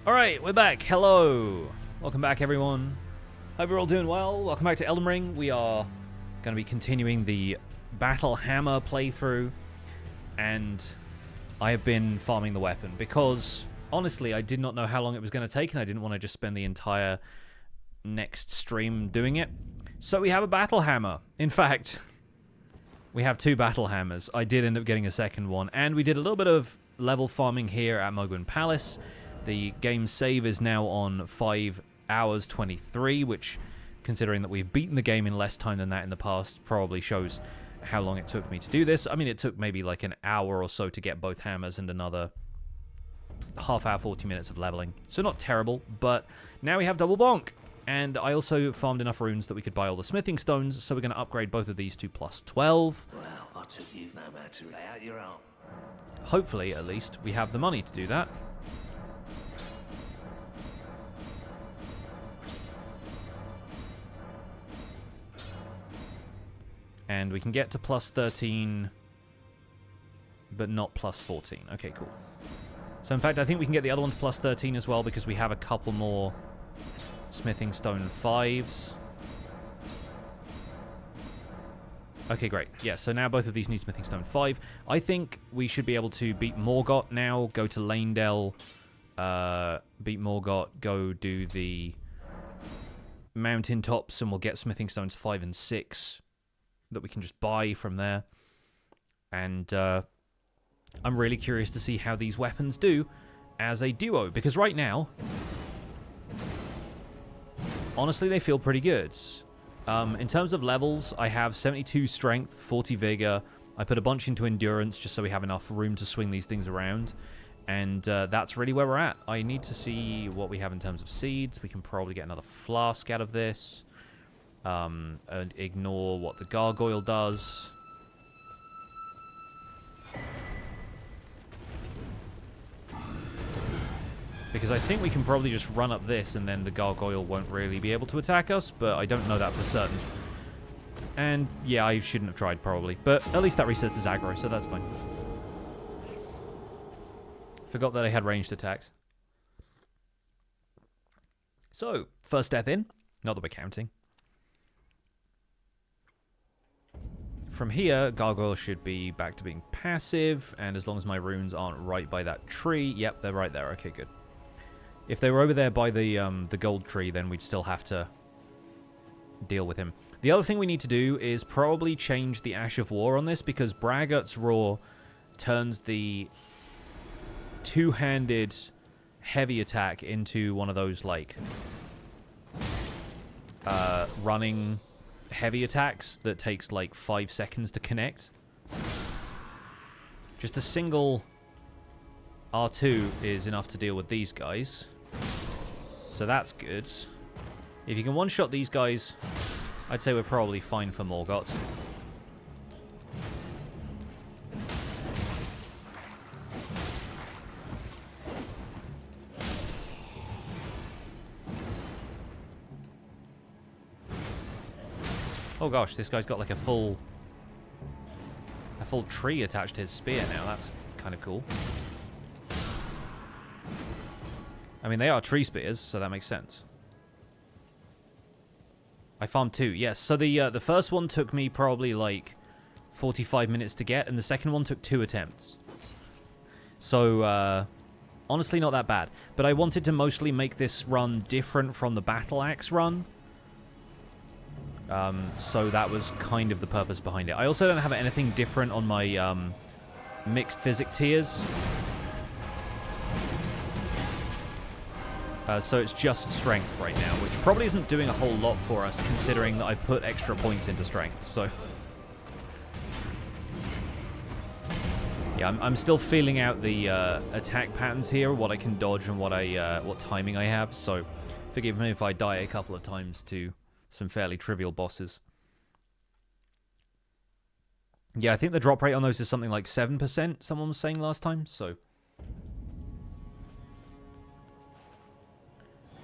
Alright, we're back. Hello. Welcome back, everyone. Hope you're all doing well. Welcome back to Elden Ring. We are going to be continuing the Battle Hammer playthrough. And I have been farming the weapon because, honestly, I did not know how long it was going to take, and I didn't want to just spend the entire next stream doing it. So we have a Battle Hammer. In fact, we have two Battle Hammers. I did end up getting a second one, and we did a little bit of level farming here at Morgott Palace. The game save is now on 5 hours 23, which, considering that we've beaten the game in less time than that in the past, probably shows how long it took me to do this. I mean, it took maybe like an hour or so to get both hammers and another half hour, 40 minutes of leveling. So not terrible, but now we have double bonk. And I also farmed enough runes that we could buy all the smithing stones, so we're going to upgrade both of these to plus 12. Well, I took you no matter to lay out your arm. Hopefully, at least, we have the money to do that. And we can get to plus 13, but not plus 14. Okay, cool. So, in fact, I think we can get the other one to plus 13 as well, because we have a couple more smithing stone 5s. Okay, great. Yeah, so now both of these need smithing stone 5. I think we should be able to beat Morgott now, go to Lanedell, beat Morgott, go do the mountain tops, and we'll get smithing stones 5 and 6 that we can just buy from there. And I'm really curious to see how these weapons do as a duo, because right now, honestly, they feel pretty good. In terms of levels, I have 72 strength, 40 vigor. I put a bunch into endurance just so we have enough room to swing these things around. And that's really where we're at. I need to see what we have in terms of seeds. We can probably get another flask out of this. And ignore what the gargoyle does. Because I think we can probably just run up this and then the gargoyle won't really be able to attack us, but I don't know that for certain. And yeah, I shouldn't have tried probably, but at least that resets his aggro, so that's fine. Forgot that I had ranged attacks. So, first death in, not that we're counting. From here, gargoyle should be back to being passive, and as long as my runes aren't right by that tree, yep, they're right there. Okay, good. If they were over there by the gold tree, then we'd still have to deal with him. The other thing we need to do is probably change the Ash of War on this, because Braggart's Roar turns the two-handed heavy attack into one of those, like, running heavy attacks that takes like 5 seconds to connect. Just a single R2 is enough to deal with these guys. So that's good. If you can one-shot these guys, I'd say we're probably fine for Morgott. Oh gosh, this guy's got like a full tree attached to his spear now. That's kind of cool. I mean, they are tree spears, so that makes sense. I farmed 2, yes. So the first one took me probably like 45 minutes to get, and the second one took 2 attempts. So, honestly, not that bad. But I wanted to mostly make this run different from the Battle Axe run. So that was kind of the purpose behind it. I also don't have anything different on my mixed physic tiers. So it's just strength right now, which probably isn't doing a whole lot for us, considering that I put extra points into strength. So yeah, I'm still feeling out the attack patterns here, what I can dodge and what timing I have. So forgive me if I die a couple of times to some fairly trivial bosses. Yeah, I think the drop rate on those is something like 7%, someone was saying last time, so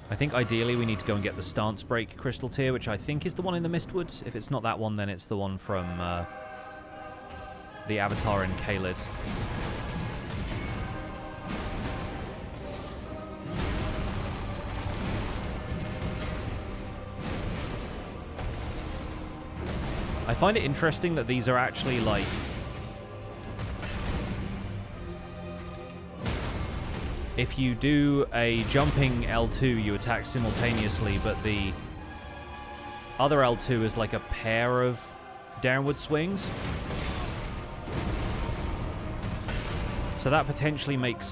I think ideally we need to go and get the Stance Break Crystal Tier, which I think is the one in the Mistwood. If it's not that one, then it's the one from the Avatar in Caelid. I find it interesting that these are actually, like... If you do a jumping L2, you attack simultaneously, but the other L2 is like a pair of downward swings. So that potentially makes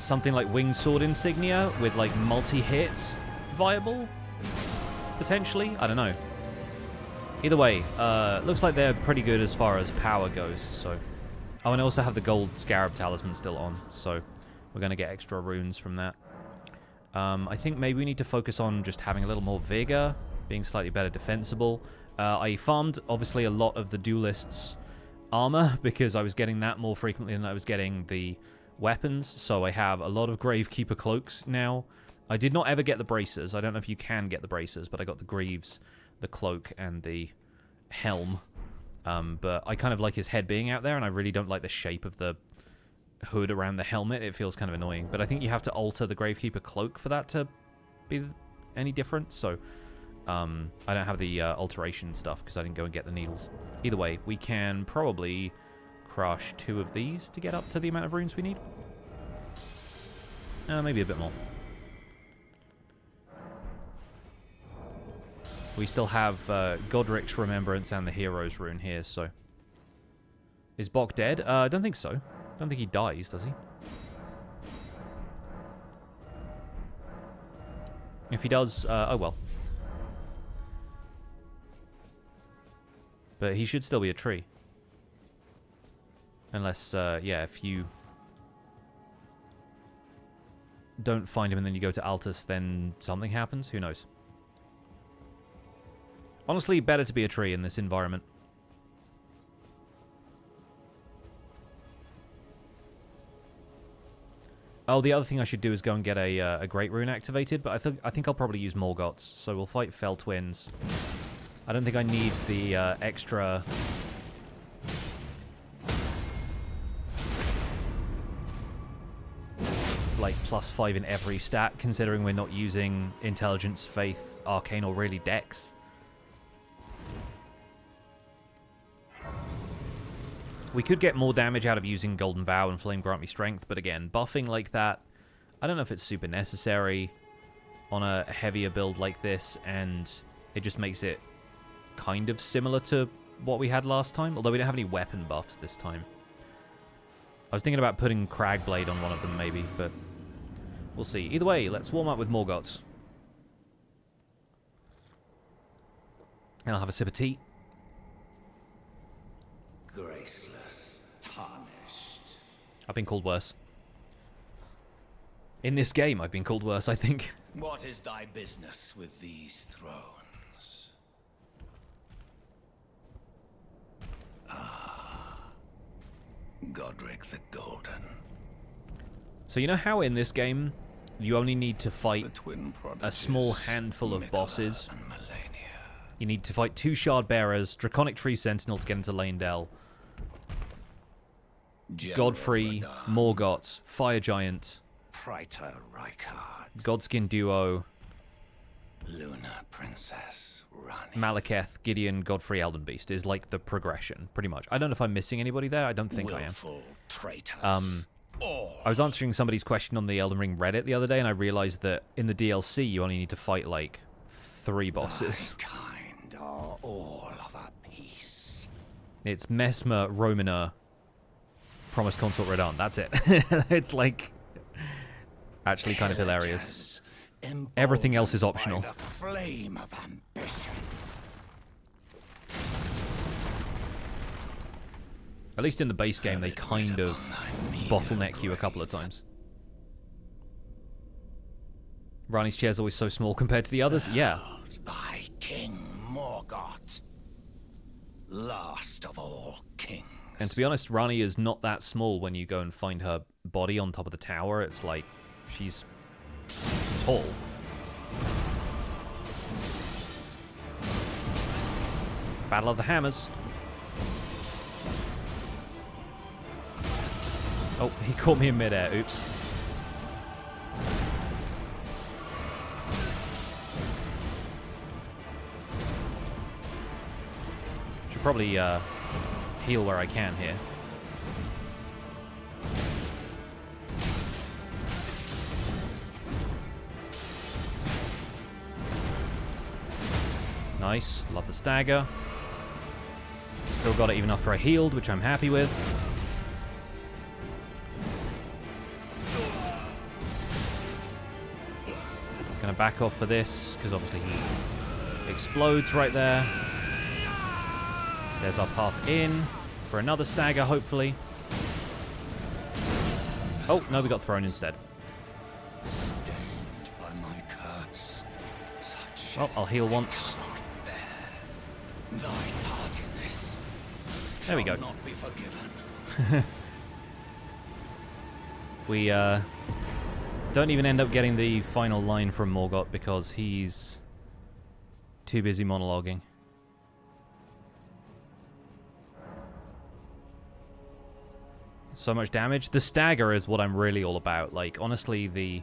something like Winged Sword Insignia with like multi-hit viable, potentially. I don't know. Either way, looks like they're pretty good as far as power goes. So, oh, and I also have the gold Scarab Talisman still on, so we're gonna get extra runes from that. I think maybe we need to focus on just having a little more vigor, being slightly better defensible. I farmed obviously a lot of the duelist's armor because I was getting that more frequently than I was getting the weapons, so I have a lot of Gravekeeper cloaks now. I did not ever get the bracers. I don't know if you can get the bracers, but I got the greaves, the cloak, and the helm. But I kind of like his head being out there, and I really don't like the shape of the hood around the helmet. It feels kind of annoying, but I think you have to alter the Gravekeeper cloak for that to be any different, so I don't have the alteration stuff because I didn't go and get the needles. Either way, we can probably crush 2 of these to get up to the amount of runes we need. Maybe a bit more. We still have Godric's Remembrance and the Hero's Rune here, so... Is Bok dead? I don't think so. I don't think he dies, does he? If he does, oh well. But he should still be a tree. Unless, yeah, if you don't find him and then you go to Altus, then something happens? Who knows? Honestly, better to be a tree in this environment. Oh, the other thing I should do is go and get a Great Rune activated, but I think I'll probably use Morgott's, so we'll fight Fell Twins. I don't think I need the extra... like, +5 in every stat, considering we're not using Intelligence, Faith, Arcane, or really Dex. We could get more damage out of using Golden Vow and Flame Grant Me Strength, but again, buffing like that, I don't know if it's super necessary on a heavier build like this, and it just makes it kind of similar to what we had last time, although we don't have any weapon buffs this time. I was thinking about putting Cragblade on one of them, maybe, but we'll see. Either way, let's warm up with Morgott. And I'll have a sip of tea. Graceless, tarnished. I've been called worse. In this game, I've been called worse, I think. What is thy business with these thrones? Ah, Godric the Golden. So you know how in this game, you only need to fight a small handful of bosses? You need to fight 2 Shard Bearers, Draconic Tree Sentinel to get into Leyndell, Godfrey, Morgott, Fire Giant, Praetor Rykard, Godskin Duo, Luna Princess Rani, Maliketh, Gideon, Godfrey, Elden Beast is like the progression, pretty much. I don't know if I'm missing anybody there. I don't think I am. Traitors. I was answering somebody's question on the Elden Ring Reddit the other day, and I realized that in the DLC you only need to fight like 3 bosses. Thy kind are all of a piece. It's Mesmer, Romana, Promised Consort Radagon. That's it. It's like actually kind of hilarious. Everything else is optional. By the flame of ambition. At least in the base game, they kind of bottleneck you a couple of times. Rani's chair's always so small compared to the others. Yeah. By King Morgott, last of all kings. And to be honest, Rani is not that small when you go and find her body on top of the tower. It's like she's tall. Battle of the Hammers. Oh, he caught me in midair. Oops. probably heal where I can here. Nice. Love the stagger. Still got it even after I healed, which I'm happy with. Gonna back off for this, because obviously he explodes right there. There's our path in for another stagger, hopefully. Oh, no, we got thrown instead. By my curse, such Well, I'll heal once. thy part in this There we go. shall not be forgiven. We don't even end up getting the final line from Morgott because he's too busy monologuing. So much damage. The stagger is what I'm really all about. Like, honestly, the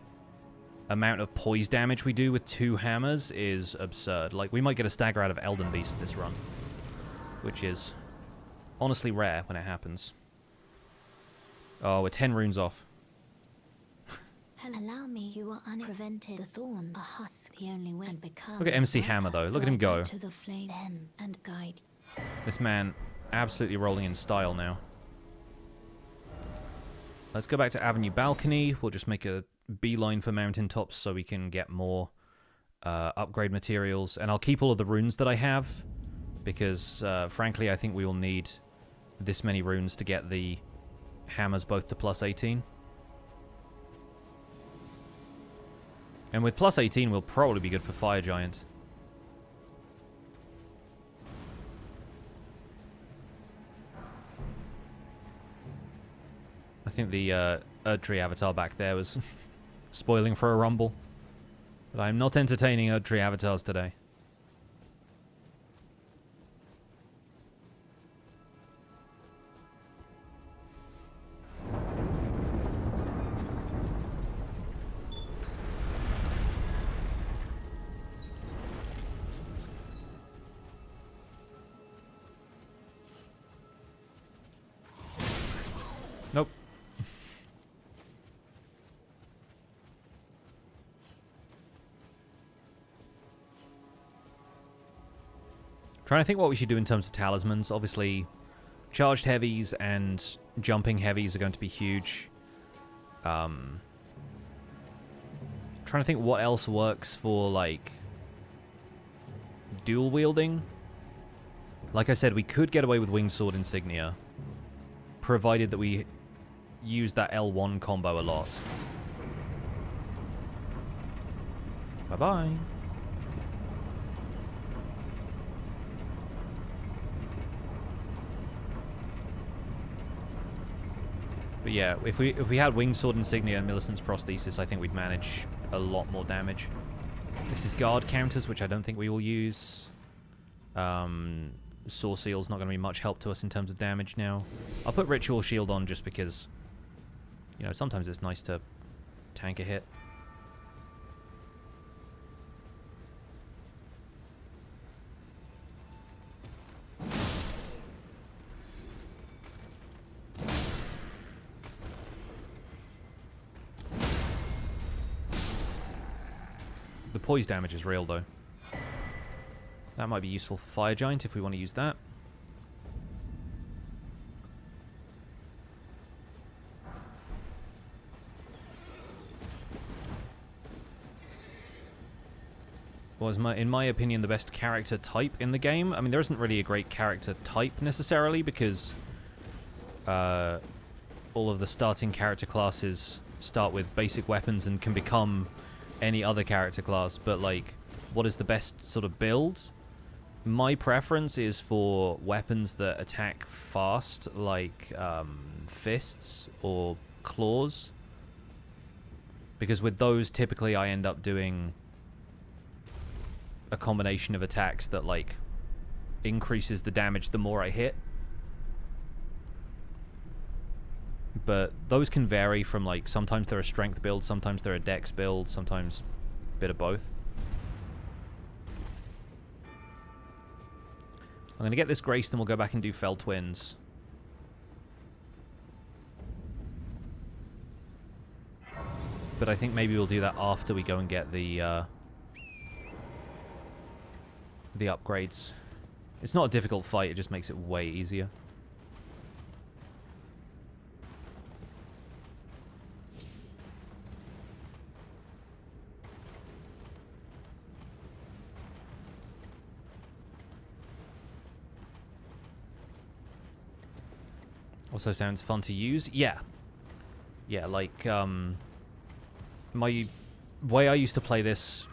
amount of poise damage we do with 2 hammers is absurd. Like, we might get a stagger out of Elden Beast this run, which is honestly rare when it happens. Oh, we're 10 runes off. Allow me, you are unprevented. The thorn, a husk, the only way to become. Look at MC Hammer, though. Look at him go. To the flame then and guide. This man absolutely rolling in style now. Let's go back to Avenue Balcony. We'll just make a beeline for mountaintops so we can get more upgrade materials. And I'll keep all of the runes that I have because, frankly, I think we will need this many runes to get the hammers both to plus 18. And with plus 18, we'll probably be good for Fire Giant. I think the Erdtree avatar back there was spoiling for a rumble. But I'm not entertaining Erdtree avatars today. Nope. Trying to think what we should do in terms of talismans. Obviously, charged heavies and jumping heavies are going to be huge. Trying to think what else works for, like, dual wielding. Like I said, we could get away with Winged Sword Insignia, provided that we use that L1 combo a lot. Bye-bye. But yeah, if we had Winged Sword Insignia and Millicent's Prosthesis, I think we'd manage a lot more damage. This is guard counters, which I don't think we will use. Saw Seal's not going to be much help to us in terms of damage now. I'll put Ritual Shield on just because, you know, sometimes it's nice to tank a hit. The poise damage is real, though. That might be useful for Fire Giant if we want to use that. Was, in my opinion, the best character type in the game. I mean, there isn't really a great character type necessarily because all of the starting character classes start with basic weapons and can become any other character class. But, like, what is the best sort of build? My preference is for weapons that attack fast, like fists or claws. Because with those, typically I end up doing a combination of attacks that, like, increases the damage the more I hit. But those can vary from, like, sometimes they're a strength build, sometimes they're a dex build, sometimes a bit of both. I'm going to get this Grace, then we'll go back and do Fell Twins. But I think maybe we'll do that after we go and get the upgrades. It's not a difficult fight, it just makes it way easier. Also sounds fun to use. Yeah. Yeah, like, my way I used to play this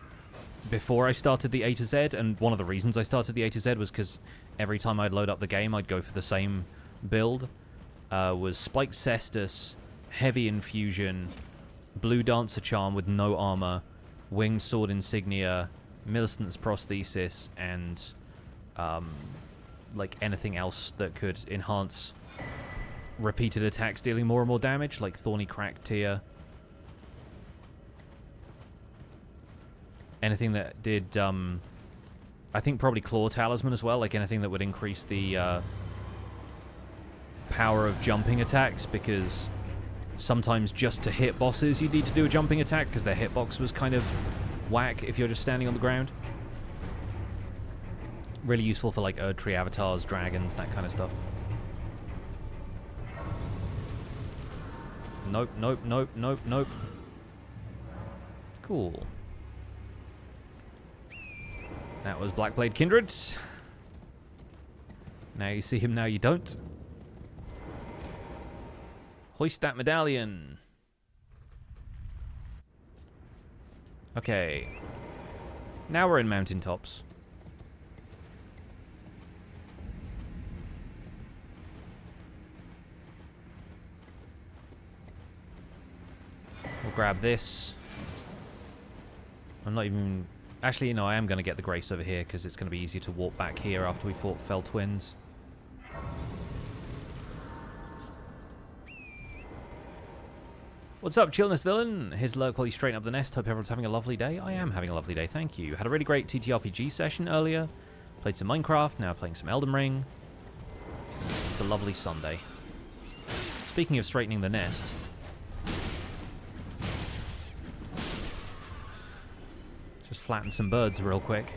before I started the A to Z, and one of the reasons I started the A to Z was because every time I'd load up the game, I'd go for the same build, was Spiked Cestus, Heavy Infusion, Blue Dancer Charm with no armor, Winged Sword Insignia, Millicent's Prosthesis, and, like, anything else that could enhance repeated attacks dealing more and more damage, like Thorny Crack Tear. Anything that did, I think probably Claw Talisman as well, like anything that would increase the power of jumping attacks, because sometimes just to hit bosses you need to do a jumping attack, because their hitbox was kind of whack if you're just standing on the ground. Really useful for like Erdtree avatars, dragons, that kind of stuff. Nope, nope, nope, nope, nope. Cool. That was Blackblade Kindred. Now you see him, now you don't. Hoist that medallion. Okay. Now we're in mountaintops. We'll grab this. I'm not even... Actually, no, I am going to get the Grace over here because it's going to be easier to walk back here after we fought Fell Twins. What's up, Chillness Villain? Here's Lurk while you straighten up the nest. Hope everyone's having a lovely day. I am having a lovely day, thank you. Had a really great TTRPG session earlier. Played some Minecraft, now playing some Elden Ring. It's a lovely Sunday. Speaking of straightening the nest... Just flatten some birds real quick.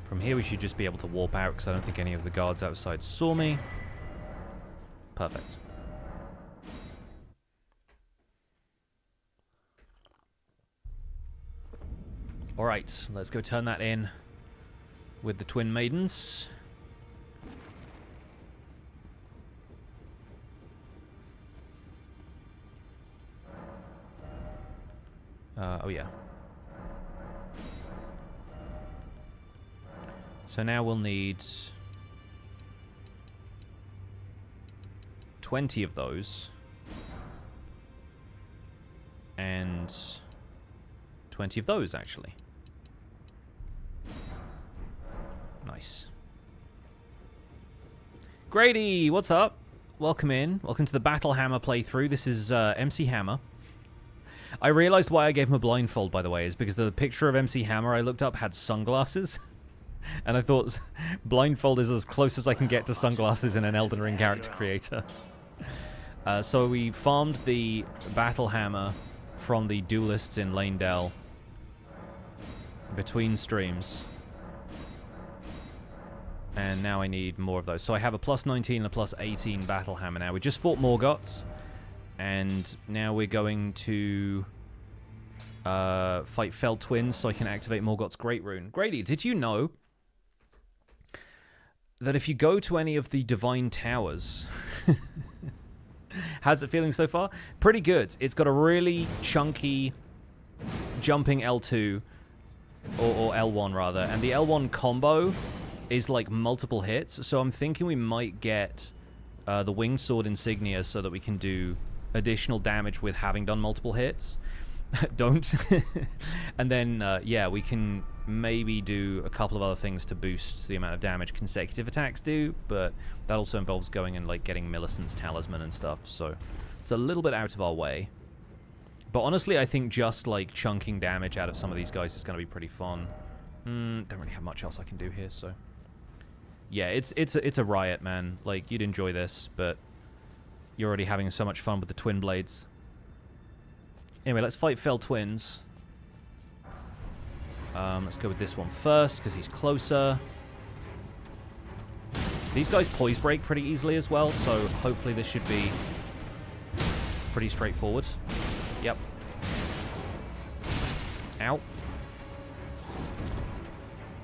From here we should just be able to warp out because I don't think any of the guards outside saw me. Perfect. Alright, let's go turn that in with the Twin Maidens. Oh yeah. So now we'll need 20 of those. And 20 of those, actually. Nice. Grady, what's up? Welcome in. Welcome to the Battle Hammer playthrough. This is MC Hammer. I realized why I gave him a blindfold, by the way, is because the picture of MC Hammer I looked up had sunglasses. And I thought blindfold is as close as I can get to sunglasses in an Elden Ring character creator. So we farmed the Battle Hammer from the duelists in Lanedale between streams. And now I need more of those. So I have a plus 19 and a plus 18 Battle Hammer now. We just fought Morgott. And now we're going to fight Fell Twins so I can activate Morgott's Great Rune. Grady, did you know that if you go to any of the Divine Towers... How's it feeling so far? Pretty good. It's got a really chunky jumping L2, or L1 rather, and the L1 combo is like multiple hits, so I'm thinking we might get the Winged Sword Insignia so that we can do additional damage with having done multiple hits. Don't. And then, yeah, we can maybe do a couple of other things to boost the amount of damage consecutive attacks do, but that also involves going and, like, getting Millicent's talisman and stuff, so it's a little bit out of our way. But honestly, I think just, like, chunking damage out of some of these guys is going to be pretty fun. Don't really have much else I can do here, so... Yeah, it's a riot, man. Like, you'd enjoy this, but you're already having so much fun with the twin blades. Anyway, let's fight Fell Twins. Let's go with this one first, because he's closer. These guys poise break pretty easily as well, so hopefully this should be pretty straightforward. Yep. Ow.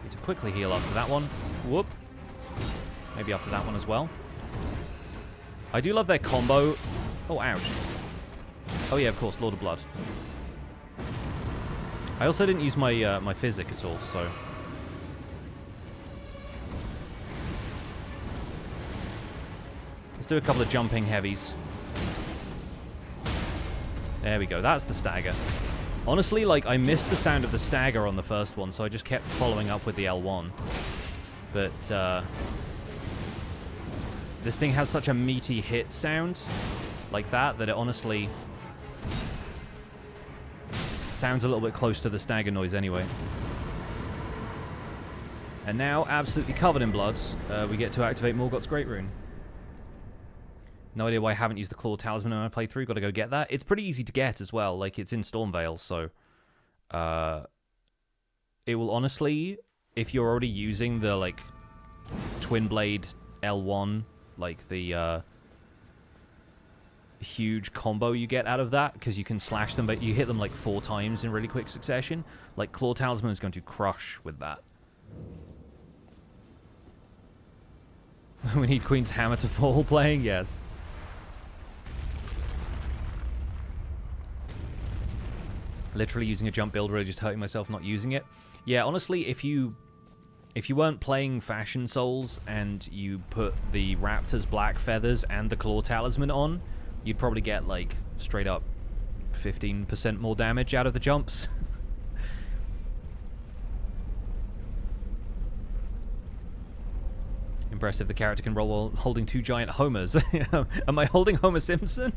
Need to quickly heal after that one. Whoop. Maybe after that one as well. I do love their combo. Oh, ouch. Oh yeah, of course, Lord of Blood. I also didn't use my my physic at all, so... Let's do a couple of jumping heavies. There we go, that's the stagger. Honestly, like, I missed the sound of the stagger on the first one, so I just kept following up with the L1. But, this thing has such a meaty hit sound, like that it honestly... sounds a little bit close to the stagger noise anyway. And now, absolutely covered in blood, we get to activate Morgott's Great Rune. No idea why I haven't used the Claw Talisman in my playthrough. Got to go get that. It's pretty easy to get as well. Like, it's in Stormveil, so... it will honestly, if you're already using the, like, Twin Blade L1, like, the, huge combo you get out of that, because you can slash them, but you hit them, like, 4 times in really quick succession. Like, Claw Talisman is going to crush with that. We need Queen's Hammer to fall playing, yes. Literally using a jump build, really just hurting myself not using it. Yeah, honestly, if you weren't playing Fashion Souls and you put the Raptor's Black Feathers and the Claw Talisman on, you'd probably get, like, straight up 15% more damage out of the jumps. Impressive the character can roll while holding 2 giant Homers. Am I holding Homer Simpson?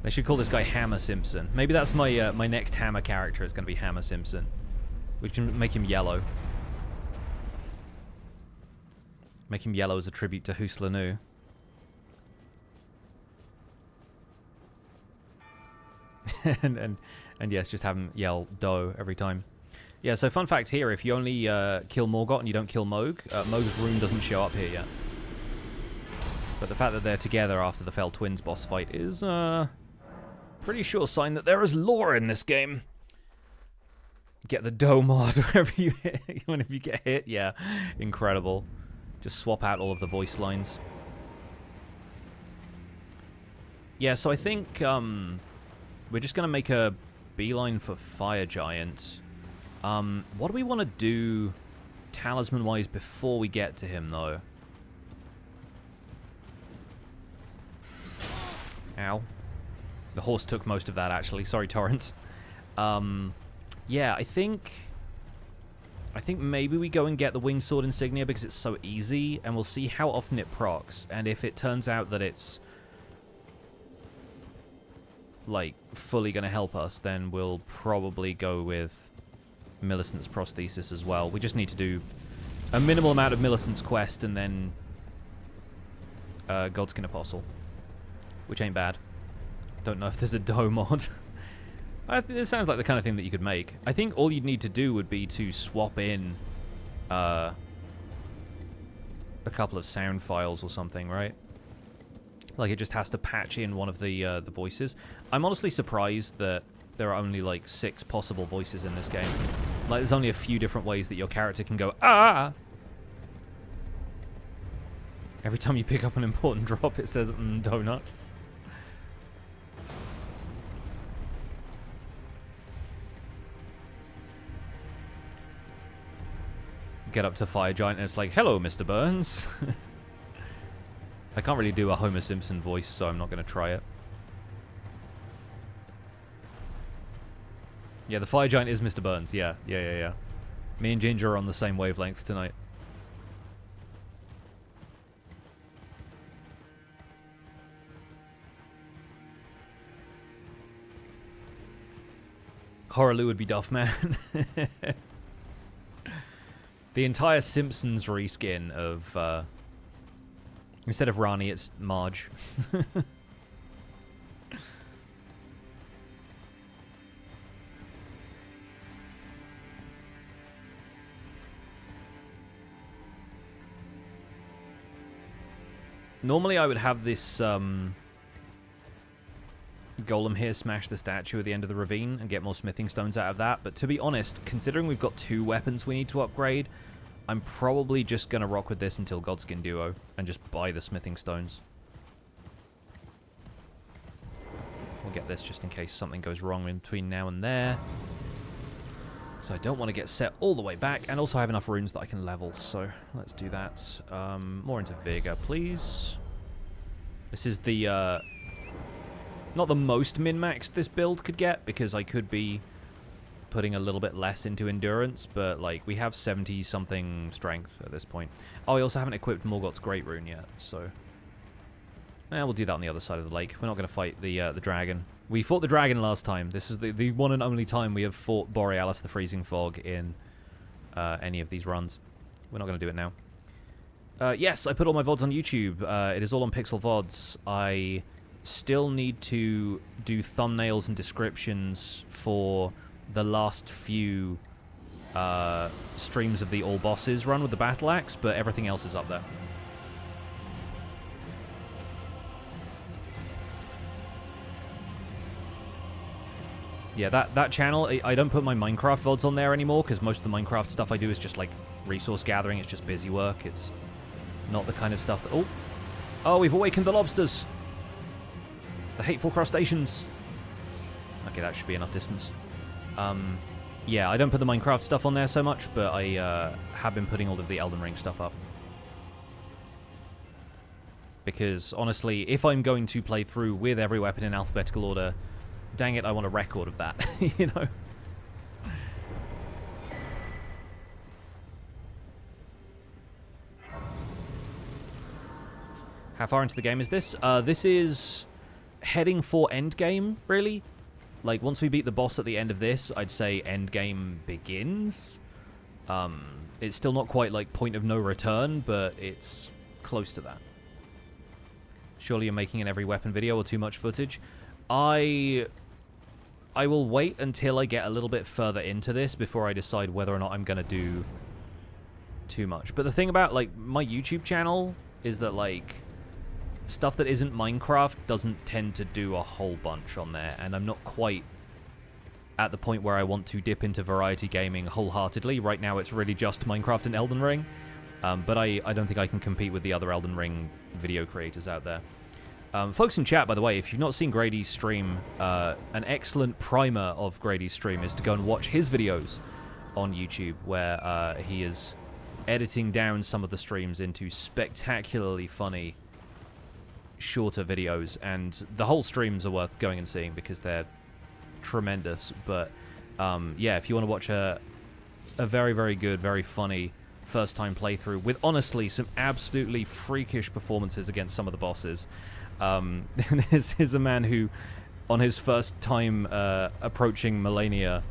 They should call this guy Hammer Simpson. Maybe that's my my next Hammer character is going to be Hammer Simpson. We can make him yellow. Make him yellow as a tribute to Hus Lanu. and yes, just have him yell "Doe" every time. Yeah, so fun fact here, if you only kill Morgott and you don't kill Moog, Moog's rune doesn't show up here yet. But the fact that they're together after the Fell Twins boss fight is pretty sure sign that there is lore in this game. Get the Doe mod whenever you get hit. Yeah, incredible. Just swap out all of the voice lines. Yeah, so I think we're just going to make a beeline for Fire Giant. What do we want to do talisman-wise before we get to him, though? Ow. The horse took most of that, actually. Sorry, Torrent. Yeah, I think maybe we go and get the Winged Sword insignia because it's so easy, and we'll see how often it procs. And if it turns out that it's, like, fully going to help us, then we'll probably go with Millicent's prosthesis as well. We just need to do a minimal amount of Millicent's quest and then Godskin Apostle, which ain't bad. Don't know if there's a Doe mod. This sounds like the kind of thing that you could make. I think all you'd need to do would be to swap in a couple of sound files or something, right? Like, it just has to patch in one of the voices. I'm honestly surprised that there are only, like, 6 possible voices in this game. Like, there's only a few different ways that your character can go, ah! Every time you pick up an important drop, it says, donuts. Get up to Fire Giant and it's like, hello, Mr. Burns. I can't really do a Homer Simpson voice, so I'm not going to try it. Yeah, the fire giant is Mr. Burns. Yeah. Me and Ginger are on the same wavelength tonight. Hoarah Loux would be Duff Man. The entire Simpsons reskin of, instead of Rani, it's Marge. Normally I would have this, golem here smash the statue at the end of the ravine and get more smithing stones out of that, but to be honest, considering we've got 2 weapons we need to upgrade, I'm probably just going to rock with this until Godskin Duo and just buy the smithing stones. We'll get this just in case something goes wrong in between now and there. So I don't want to get set all the way back, and also have enough runes that I can level, so let's do that. More into Vigor, please. This is the, not the most min-maxed this build could get, because I could be putting a little bit less into endurance, but, like, we have 70-something strength at this point. Oh, I also haven't equipped Morgott's Great Rune yet, so... we'll do that on the other side of the lake. We're not going to fight the dragon. We fought the dragon last time. This is the one and only time we have fought Borealis the Freezing Fog in any of these runs. We're not going to do it now. Yes, I put all my VODs on YouTube. It is all on Pixel VODs. I still need to do thumbnails and descriptions for the last few streams of the All Bosses run with the Battle Axe, but everything else is up there. Yeah, that channel, I don't put my Minecraft VODs on there anymore, because most of the Minecraft stuff I do is just, like, resource gathering. It's just busy work. It's not the kind of stuff that... Oh, we've awakened the lobsters! The hateful crustaceans! Okay, that should be enough distance. Yeah, I don't put the Minecraft stuff on there so much, but I have been putting all of the Elden Ring stuff up. Because, honestly, if I'm going to play through with every weapon in alphabetical order... Dang it, I want a record of that, you know? How far into the game is this? This is heading for endgame, really. Like, once we beat the boss at the end of this, I'd say endgame begins. It's still not quite, like, point of no return, but it's close to that. Surely you're making an every weapon video or too much footage? I will wait until I get a little bit further into this before I decide whether or not I'm going to do too much. But the thing about, like, my YouTube channel is that, like, stuff that isn't Minecraft doesn't tend to do a whole bunch on there, and I'm not quite at the point where I want to dip into variety gaming wholeheartedly. Right now it's really just Minecraft and Elden Ring, but I don't think I can compete with the other Elden Ring video creators out there. Folks in chat, by the way, if you've not seen Grady's stream, an excellent primer of Grady's stream is to go and watch his videos on YouTube, where he is editing down some of the streams into spectacularly funny, shorter videos, and the whole streams are worth going and seeing because they're tremendous. But yeah, if you want to watch a very, very good, very funny first-time playthrough with, honestly, some absolutely freakish performances against some of the bosses. This is a man who, on his first time approaching Melania,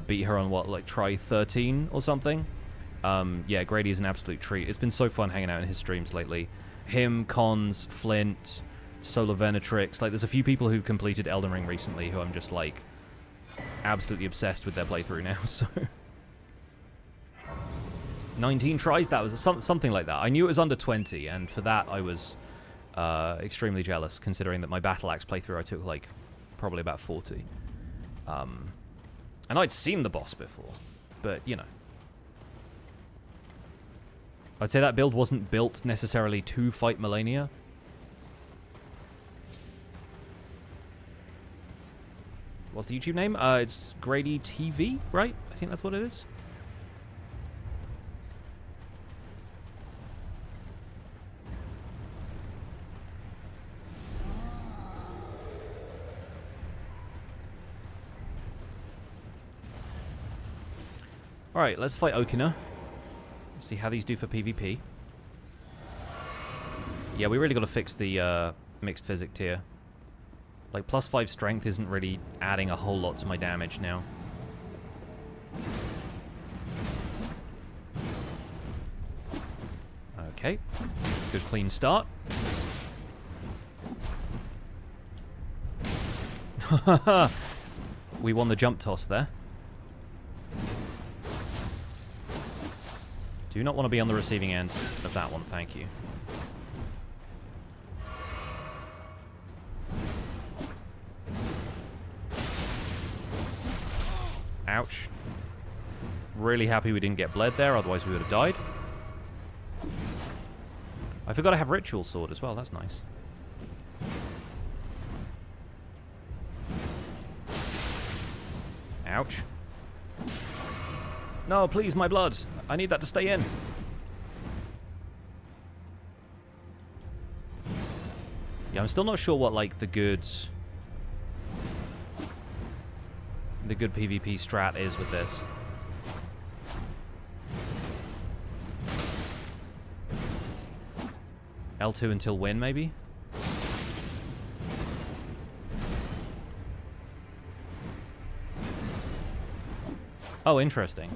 beat her on, what, like, try 13 or something? Yeah, Grady is an absolute treat. It's been so fun hanging out in his streams lately. Him, Cons, Flint, Solar Venatrix. Like, there's a few people who completed Elden Ring recently who I'm just, like, absolutely obsessed with their playthrough now, so... 19 tries? That was something like that. I knew it was under 20, and for that I was... extremely jealous, considering that my Battle Axe playthrough I took, like, probably about 40. And I'd seen the boss before, but, you know. I'd say that build wasn't built necessarily to fight Melania. What's the YouTube name? It's Grady TV, right? I think that's what it is. Alright, let's fight Okina. See how these do for PvP. Yeah, we really got to fix the mixed physic tier. Like, +5 strength isn't really adding a whole lot to my damage now. Okay. Good clean start. We won the jump toss there. Do not want to be on the receiving end of that one, thank you. Ouch. Really happy we didn't get bled there, otherwise we would have died. I forgot I have Ritual Sword as well, that's nice. Ouch. No, please, my blood. I need that to stay in. Yeah, I'm still not sure what, like, the good PvP strat is with this. L2 until win, maybe? Oh, interesting.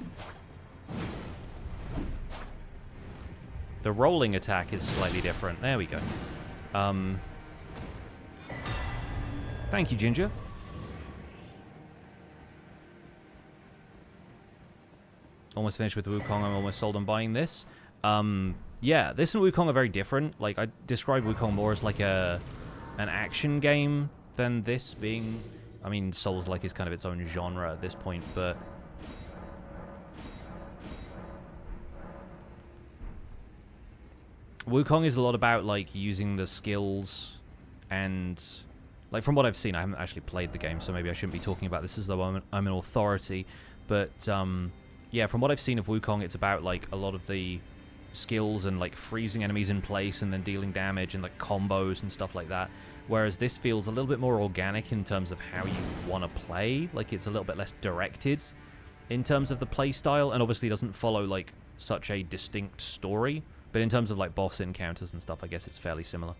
The rolling attack is slightly different. There we go. Thank you, Ginger. Almost finished with Wukong. I'm almost sold on buying this. Yeah, this and Wukong are very different. Like, I describe Wukong more as like an action game than this being... I mean, Souls-like is kind of its own genre at this point, but... Wukong is a lot about, like, using the skills and... Like, from what I've seen, I haven't actually played the game, so maybe I shouldn't be talking about this as though I'm an authority. But, yeah, from what I've seen of Wukong, it's about, like, a lot of the skills and, like, freezing enemies in place and then dealing damage and, like, combos and stuff like that. Whereas this feels a little bit more organic in terms of how you want to play. Like, it's a little bit less directed in terms of the play style, and obviously doesn't follow, like, such a distinct story. But in terms of, like, boss encounters and stuff, I guess it's fairly similar.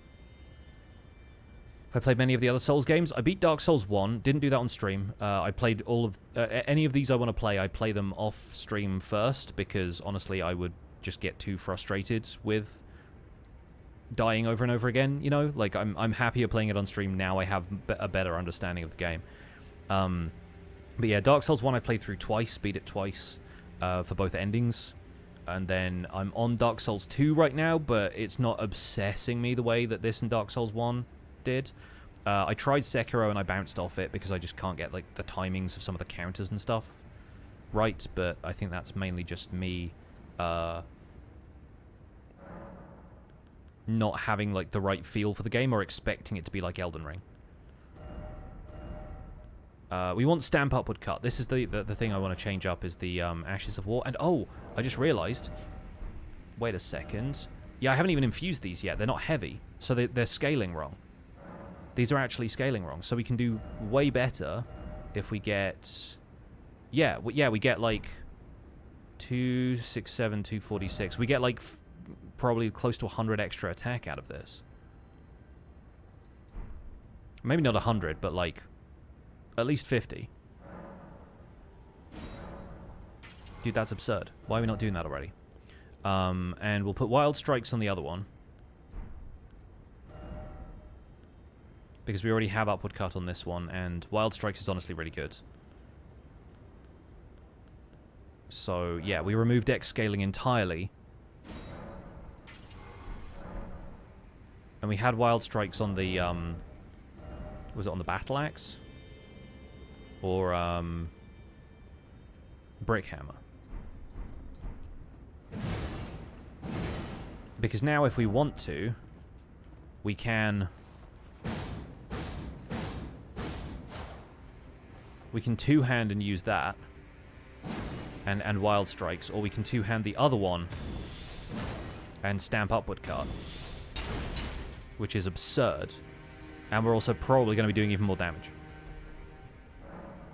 I played many of the other Souls games. I beat Dark Souls 1. Didn't do that on stream. I played all of... any of these I want to play, I play them off stream first, because, honestly, I would just get too frustrated with dying over and over again, you know? Like, I'm happier playing it on stream now. I have a better understanding of the game. But yeah, Dark Souls 1 I played through twice, beat it twice for both endings. And then I'm on Dark Souls 2 right now, but it's not obsessing me the way that this and Dark Souls 1 did. I tried Sekiro and I bounced off it because I just can't get, like, the timings of some of the counters and stuff right, but I think that's mainly just me not having, like, the right feel for the game or expecting it to be like Elden Ring. We want Stamp Upward Cut. This is the thing I want to change up, is the Ashes of War. And, oh, I just realized... Wait a second. Yeah, I haven't even infused these yet. They're not heavy, so they're scaling wrong. These are actually scaling wrong, so we can do way better if we get... Yeah, we get, like, 267, 246. We get, like, probably close to 100 extra attack out of this. Maybe not 100, but, like... At least 50. Dude, that's absurd. Why are we not doing that already? And we'll put Wild Strikes on the other one. Because we already have Upward Cut on this one, and Wild Strikes is honestly really good. So, yeah, we removed X scaling entirely. And we had Wild Strikes on the, was it on the Battle Axe? Or, Brick Hammer. Because now if we want to, we can... We can two-hand and use that. And Wild Strikes. Or we can two-hand the other one and Stamp Upward Cut. Which is absurd. And we're also probably going to be doing even more damage.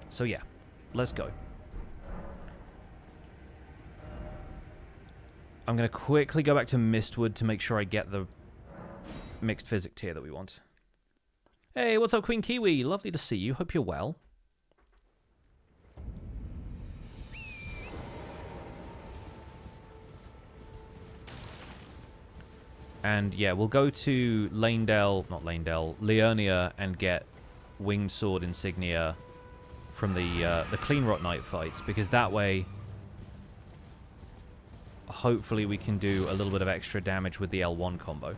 So yeah, let's go. I'm going to quickly go back to Mistwood to make sure I get the mixed physic tier that we want. Hey, what's up, Queen Kiwi? Lovely to see you. Hope you're well. And yeah, we'll go to Liurnia and get Winged Sword insignia from the Cleanrot Knight fights, because that way, hopefully we can do a little bit of extra damage with the L1 combo.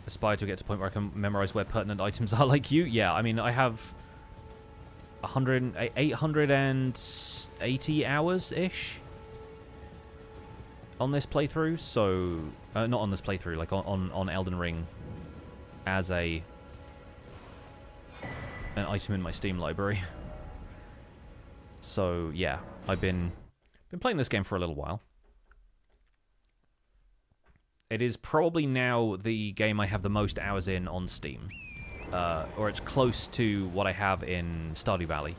Aspire to get to a point where I can memorize where pertinent items are like you. Yeah, I mean, I have 880 hours-ish on this playthrough, so... not on this playthrough, like on Elden Ring as an item in my Steam library. So, yeah, I've been playing this game for a little while. It is probably now the game I have the most hours in on Steam. Or it's close to what I have in Stardew Valley.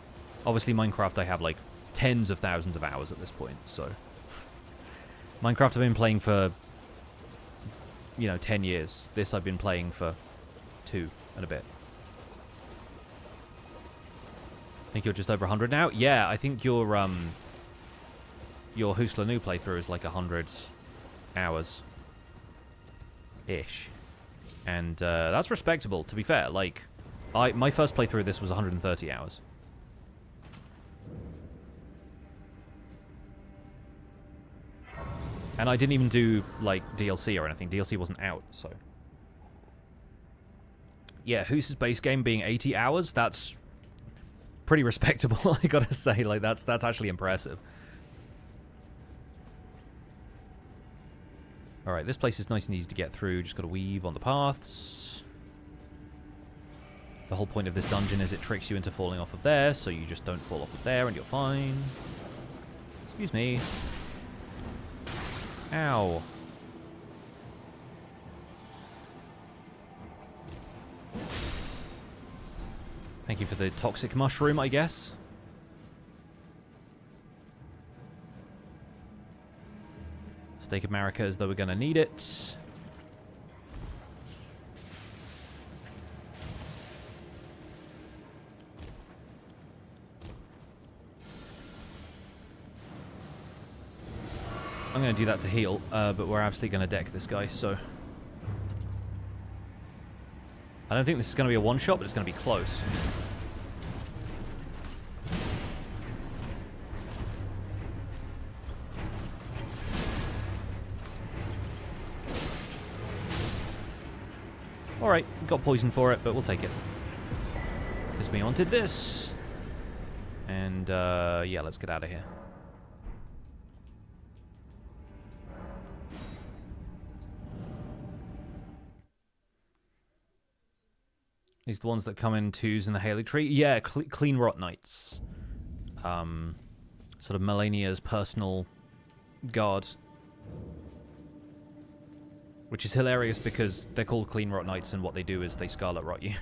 Obviously, Minecraft I have, like, tens of thousands of hours at this point, so... Minecraft I've been playing for, 10 years. This I've been playing for 2 and a bit. I think you're just over 100 now? Yeah, I think your Husla New playthrough is like 100 hours. Ish. And that's respectable, to be fair. Like, my first playthrough of this was 130 hours. And I didn't even do, like, DLC or anything. DLC wasn't out, so... Yeah, Hus's base game being 80 hours, that's pretty respectable, I gotta say. Like, that's actually impressive. Alright, this place is nice and easy to get through. Just gotta weave on the paths. The whole point of this dungeon is it tricks you into falling off of there, so you just don't fall off of there and you're fine. Excuse me. Ow. Thank you for the toxic mushroom, I guess. Stake of Marika as though we're going to need it. I'm going to do that to heal, but we're absolutely going to deck this guy, so... I don't think this is going to be a one-shot, but it's going to be close. Alright, got poison for it, but we'll take it. Because we wanted this. And, yeah, let's get out of here. These are the ones that come in twos in the Haley tree. Yeah, Cleanrot Knights. Sort of Melania's personal guard. Which is hilarious because they're called Cleanrot Knights and what they do is they Scarlet Rot you.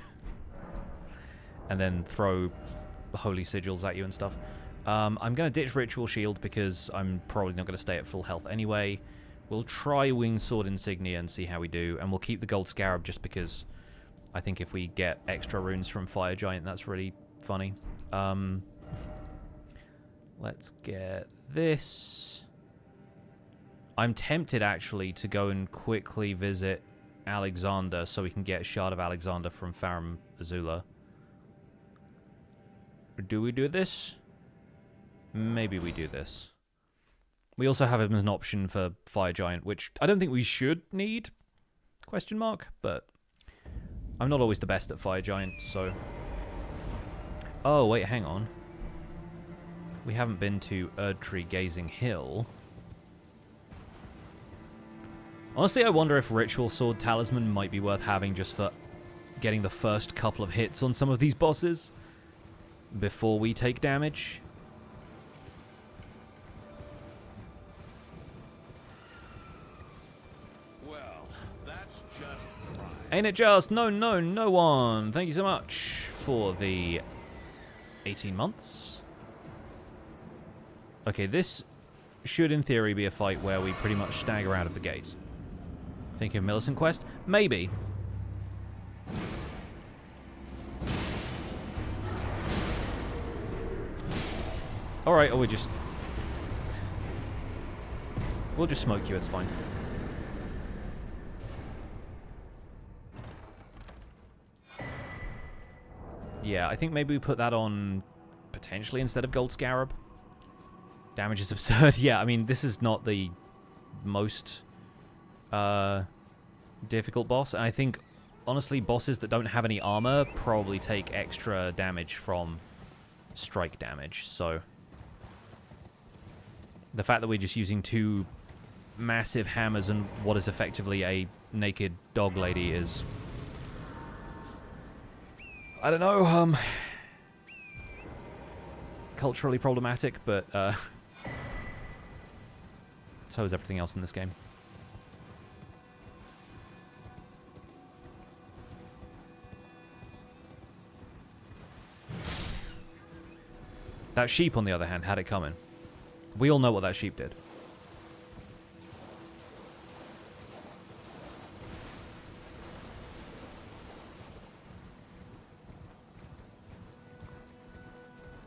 And then throw holy sigils at you and stuff. I'm going to ditch Ritual Shield because I'm probably not going to stay at full health anyway. We'll try Winged Sword Insignia and see how we do. And we'll keep the Gold Scarab just because... I think if we get extra runes from Fire Giant, that's really funny. Let's get this. I'm tempted, actually, to go and quickly visit Alexander so we can get a Shard of Alexander from Farum Azula. Or do we do this? Maybe we do this. We also have him as an option for Fire Giant, which I don't think we should need, question mark, but... I'm not always the best at Fire Giant, so... Oh, wait, hang on. We haven't been to Erdtree Gazing Hill. Honestly, I wonder if Ritual Sword Talisman might be worth having just for getting the first couple of hits on some of these bosses before we take damage. Ain't it just? No, no, no one. Thank you so much for the 18 months. Okay, this should in theory be a fight where we pretty much stagger out of the gate. Think of Millicent Quest? Maybe. Alright, or we'll just smoke you, it's fine. Yeah, I think maybe we put that on potentially instead of Gold Scarab. Damage is absurd. Yeah, I mean, this is not the most difficult boss. And I think, honestly, bosses that don't have any armor probably take extra damage from strike damage. So the fact that we're just using two massive hammers and what is effectively a naked dog lady is, I don't know, culturally problematic, but so is everything else in this game. That sheep, on the other hand, had it coming. We all know what that sheep did.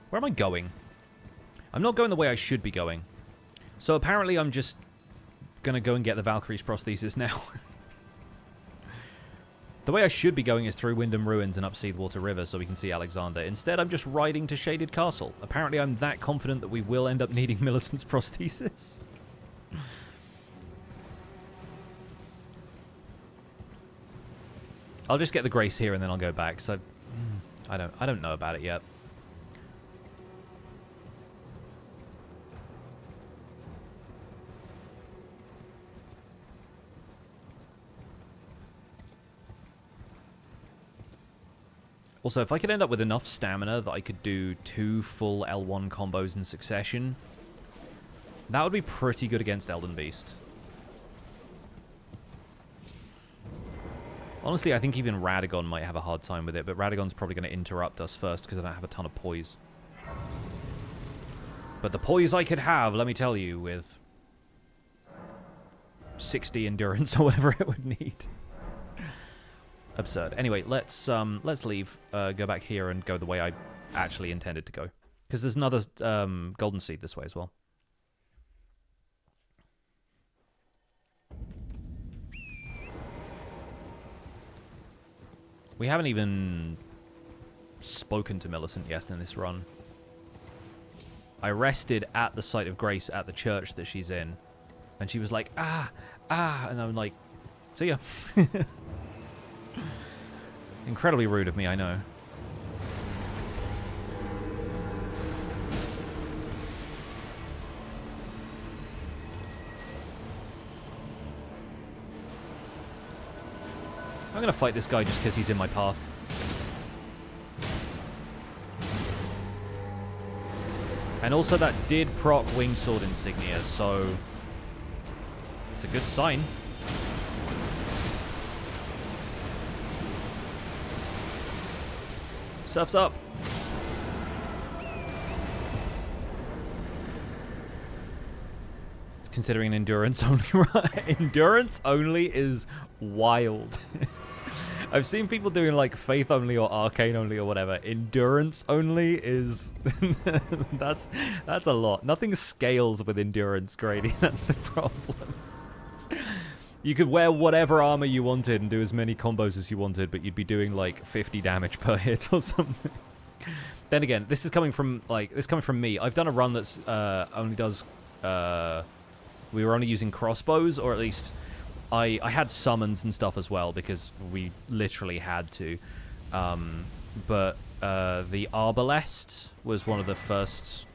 Where am I going? I'm not going the way I should be going. So apparently I'm just going to go and get the Valkyrie's prosthesis now. The way I should be going is through Wyndham Ruins and up Seawater River so we can see Alexander. Instead, I'm just riding to Shaded Castle. Apparently I'm that confident that we will end up needing Millicent's prosthesis. I'll just get the Grace here and then I'll go back. So I don't know about it yet. Also, if I could end up with enough stamina that I could do 2 full L1 combos in succession, that would be pretty good against Elden Beast. Honestly, I think even Radagon might have a hard time with it, but Radagon's probably going to interrupt us first because I don't have a ton of poise. But the poise I could have, let me tell you, with 60 endurance or whatever it would need. Absurd. Anyway, let's leave, go back here and go the way I actually intended to go. Because there's another golden seed this way as well. We haven't even spoken to Millicent yet in this run. I rested at the site of grace at the church that she's in. And she was like, ah, and I'm like, see ya. Incredibly rude of me, I know. I'm gonna fight this guy just because he's in my path. And also that did proc Wingsword Insignia, so it's a good sign. Surf's up. Considering endurance only, endurance only is wild. I've seen people doing like faith only or arcane only or whatever. Endurance only is that's a lot. Nothing scales with endurance, Grady. That's the problem. You could wear whatever armor you wanted and do as many combos as you wanted, but you'd be doing like 50 damage per hit or something. Then again, this is coming from me. I've done a run that's only does we were only using crossbows, or at least I had summons and stuff as well because we literally had to. But the Arbalest was one of the first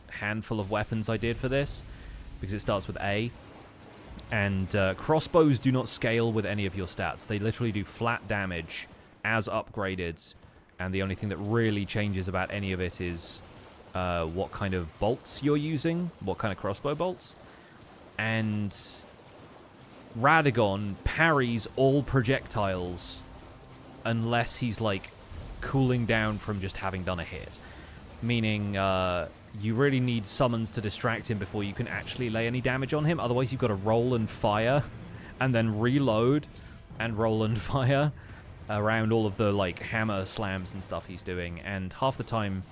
handful of weapons I did for this because it starts with A. And crossbows do not scale with any of your stats. They literally do flat damage as upgraded, and the only thing that really changes about any of it is what kind of bolts you're using, what kind of crossbow bolts. And Radagon parries all projectiles unless he's, like, cooling down from just having done a hit. Meaning, you really need summons to distract him before you can actually lay any damage on him. Otherwise, you've got to roll and fire, and then reload and roll and fire around all of the, like, hammer slams and stuff he's doing. And half the time,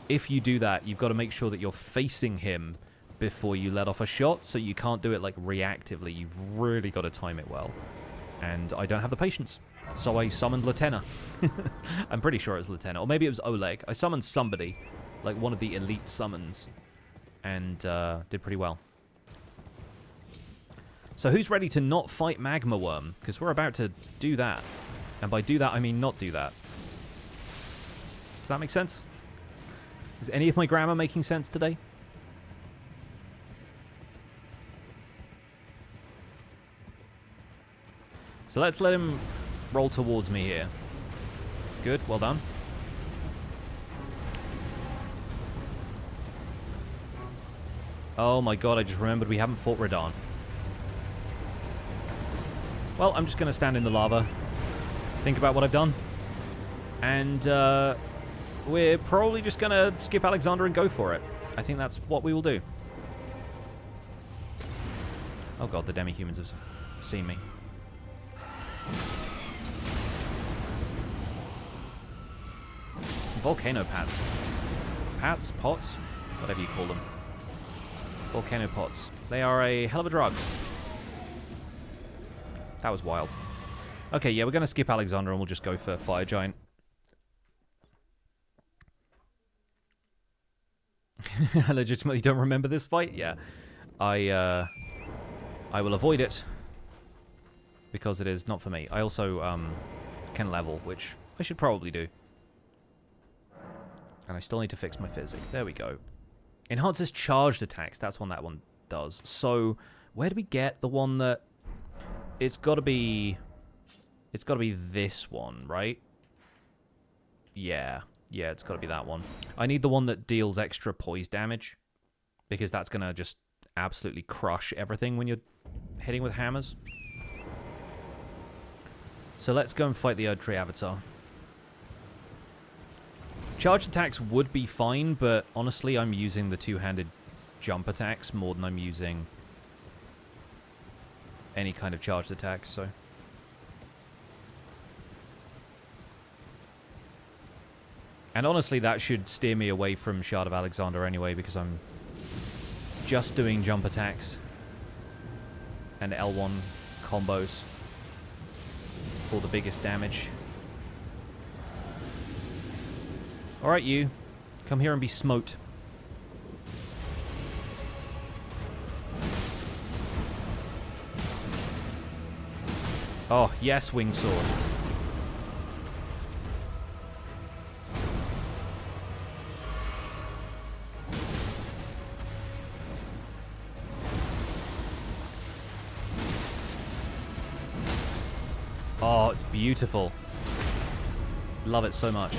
if you do that, you've got to make sure that you're facing him before you let off a shot, so you can't do it, like, reactively. You've really got to time it well. And I don't have the patience. So I summoned Lieutenant. I'm pretty sure it was Lieutenant. Or maybe it was Oleg. I summoned somebody, like one of the elite summons, and did pretty well. So who's ready to not fight Magma Worm? Because we're about to do that. And by do that, I mean not do that. Does that make sense? Is any of my grammar making sense today? So let's let him roll towards me here. Good, well done. Oh my god, I just remembered we haven't fought Radagon. Well, I'm just going to stand in the lava, think about what I've done, and we're probably just going to skip Alexander and go for it. I think that's what we will do. Oh god, the demi-humans have seen me. Volcano pads. Pads? Pots? Whatever you call them. Volcano pots. They are a hell of a drug. That was wild. Okay, yeah, we're going to skip Alexander and we'll just go for Fire Giant. I legitimately don't remember this fight. Yeah. I will avoid it because it is not for me. I also can level, which I should probably do. And I still need to fix my physic. There we go. Enhances charged attacks. That's what that one does. So, where do we get the one that... It's got to be this one, right? Yeah. Yeah, it's got to be that one. I need the one that deals extra poise damage, because that's going to just absolutely crush everything when you're hitting with hammers. So let's go and fight the Erdtree Avatar. Charge attacks would be fine, but honestly, I'm using the two-handed jump attacks more than I'm using any kind of charged attack, so... And honestly, that should steer me away from Shard of Alexander anyway, because I'm just doing jump attacks and L1 combos for the biggest damage. Alright, you. Come here and be smote. Oh, yes, Winged Sword. Oh, it's beautiful. Love it so much.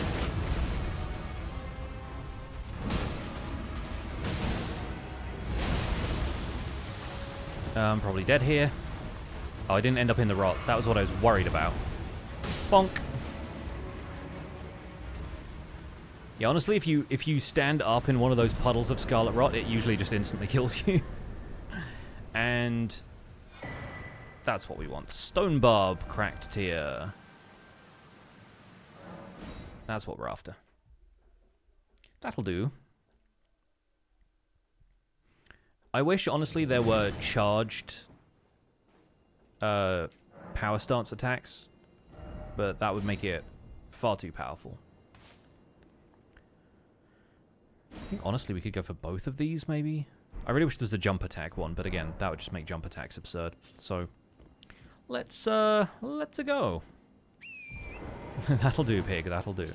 I'm probably dead here. Oh, I didn't end up in the rot. That was what I was worried about. Bonk. Yeah, honestly, if you stand up in one of those puddles of scarlet rot, it usually just instantly kills you. And that's what we want. Stone Barb, cracked tier. That's what we're after. That'll do. I wish, honestly, there were charged power stance attacks, but that would make it far too powerful. I think, honestly, we could go for both of these, maybe? I really wish there was a jump attack one, but again, that would just make jump attacks absurd. So, let's go. That'll do, pig, that'll do.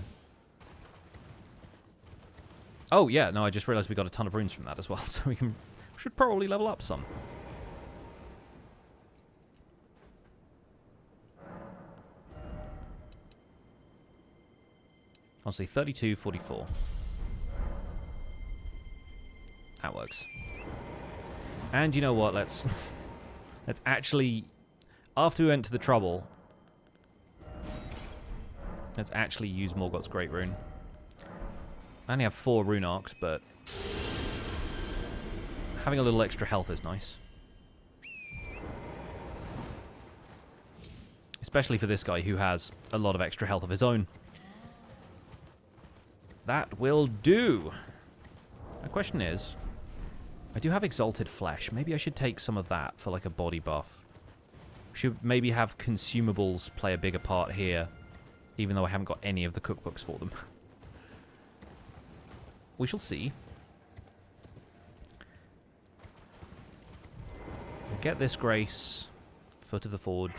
Oh, yeah, no, I just realized we got a ton of runes from that as well, so we should probably level up some. Honestly, 32, 44. That works. And you know what? Let's actually, after we went to the trouble, let's actually use Morgott's Great Rune. I only have 4 rune arcs, but Having a little extra health is nice. Especially for this guy who has a lot of extra health of his own. That will do. The question is, I do have Exalted Flesh. Maybe I should take some of that for like a body buff. Should maybe have consumables play a bigger part here, even though I haven't got any of the cookbooks for them. We shall see. We'll get this grace. Foot of the Forge.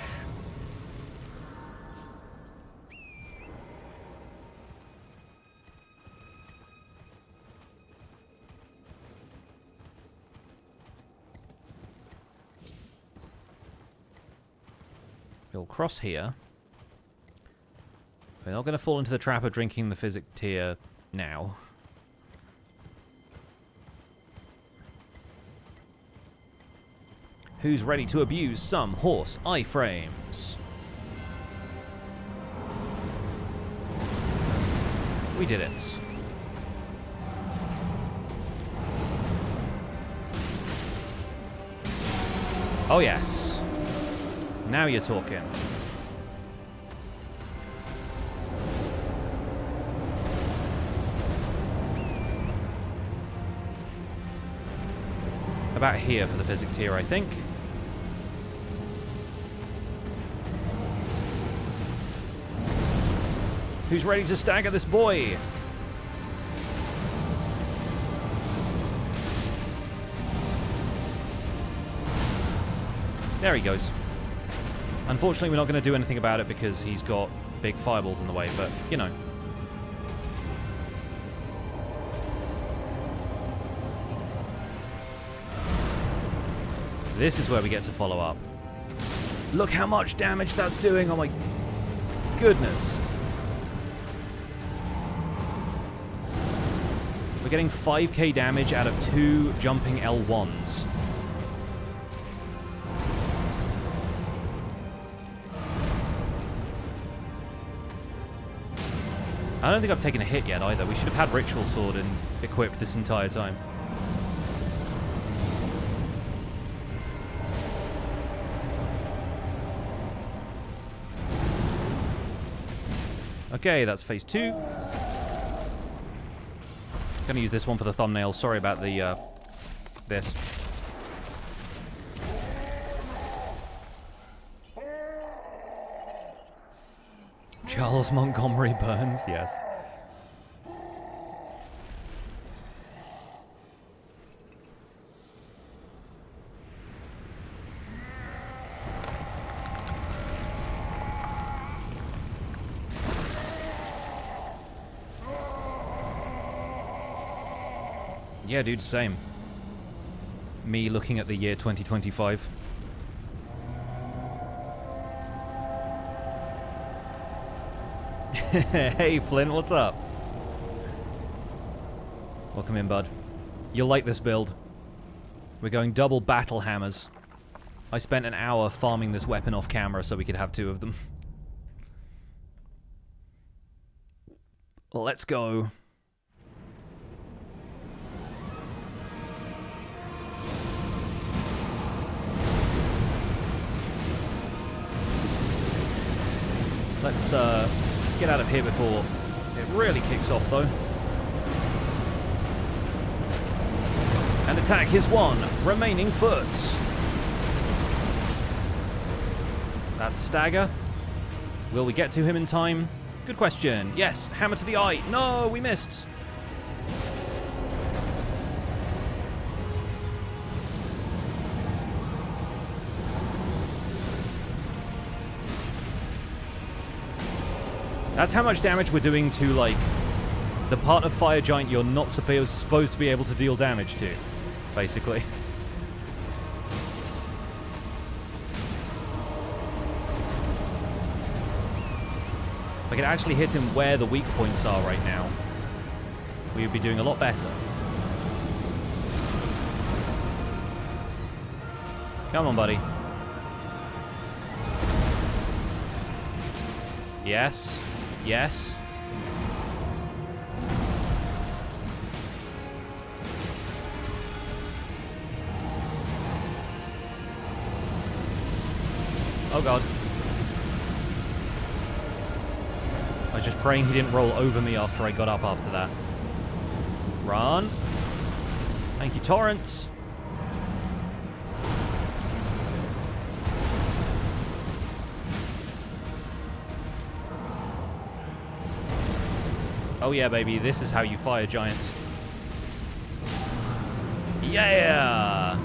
We'll cross here. We're not going to fall into the trap of drinking the physic tier now. Who's ready to abuse some horse iframes? We did it. Oh yes. Now you're talking. About here for the physic tier, I think. Who's ready to stagger this boy? There he goes. Unfortunately, we're not going to do anything about it because he's got big fireballs in the way, but, you know. This is where we get to follow up. Look how much damage that's doing. Oh my goodness. We're getting 5k damage out of 2 jumping L1s. I don't think I've taken a hit yet either. We should have had Ritual Sword and equipped this entire time. Okay, that's phase 2. Gonna use this one for the thumbnail. Sorry about the this. Charles Montgomery Burns, yes. Yeah, dude, same. Me looking at the year 2025. Hey, Flint, what's up? Welcome in, bud. You'll like this build. We're going double battle hammers. I spent an hour farming this weapon off camera so we could have 2 of them. Let's go. Let's get out of here before it really kicks off, though. And attack his 1 remaining foot. That's a stagger. Will we get to him in time? Good question. Yes, hammer to the eye. No, we missed. That's how much damage we're doing to, like, the part of Fire Giant you're not supposed to be able to deal damage to, basically. If I could actually hit him where the weak points are right now, we would be doing a lot better. Come on, buddy. Yes. Yes. Oh god. I was just praying he didn't roll over me after I got up after that. Run. Thank you, Torrent. Oh yeah, baby, this is how you fire giants. Yeah!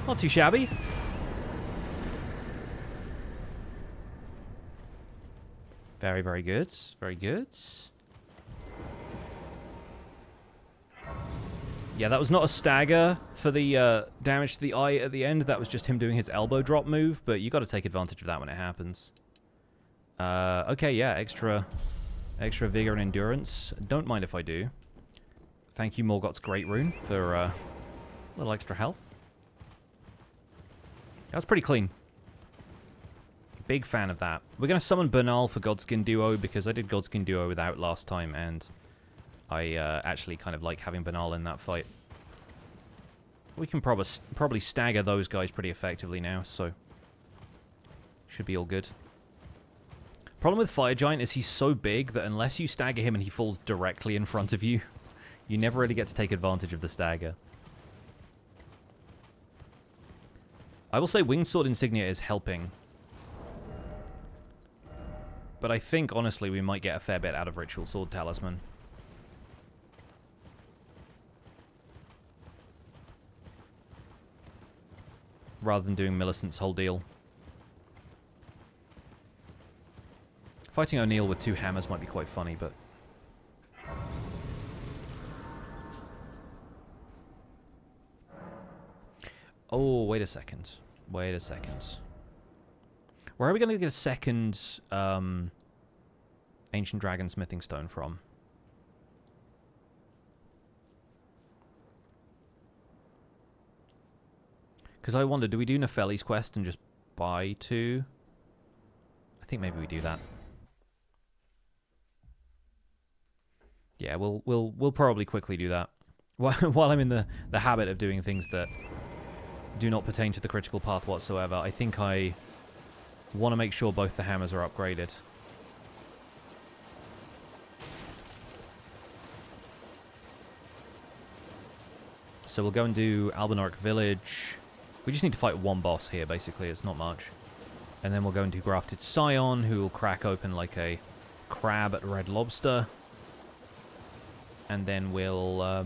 Not too shabby. Very, very good. Very good. Yeah, that was not a stagger for the damage to the eye at the end. That was just him doing his elbow drop move, but you got to take advantage of that when it happens. Okay, yeah, extra vigor and endurance. Don't mind if I do. Thank you, Morgott's Great Rune, for a little extra health. That was pretty clean. Big fan of that. We're going to summon Bernal for Godskin Duo, because I did Godskin Duo without last time, and I actually kind of like having Bernal in that fight. We can probably stagger those guys pretty effectively now, so should be all good. Problem with Fire Giant is he's so big that unless you stagger him and he falls directly in front of you, you never really get to take advantage of the stagger. I will say Winged Sword Insignia is helping. But I think, honestly, we might get a fair bit out of Ritual Sword Talisman. Rather than doing Millicent's whole deal. Fighting O'Neill with 2 hammers might be quite funny, but... Oh, wait a second. Wait a second. Where are we going to get a second Ancient Dragon Smithing Stone from? Because I wonder, do we do Nefeli's quest and just buy 2? I think maybe we do that. Yeah, we'll probably quickly do that. While I'm in the habit of doing things that do not pertain to the critical path whatsoever, I think I want to make sure both the hammers are upgraded. So we'll go and do Albinauric Village. We just need to fight one boss here, basically. It's not much. And then we'll go and do Grafted Scion, who will crack open like a crab at Red Lobster. And then we'll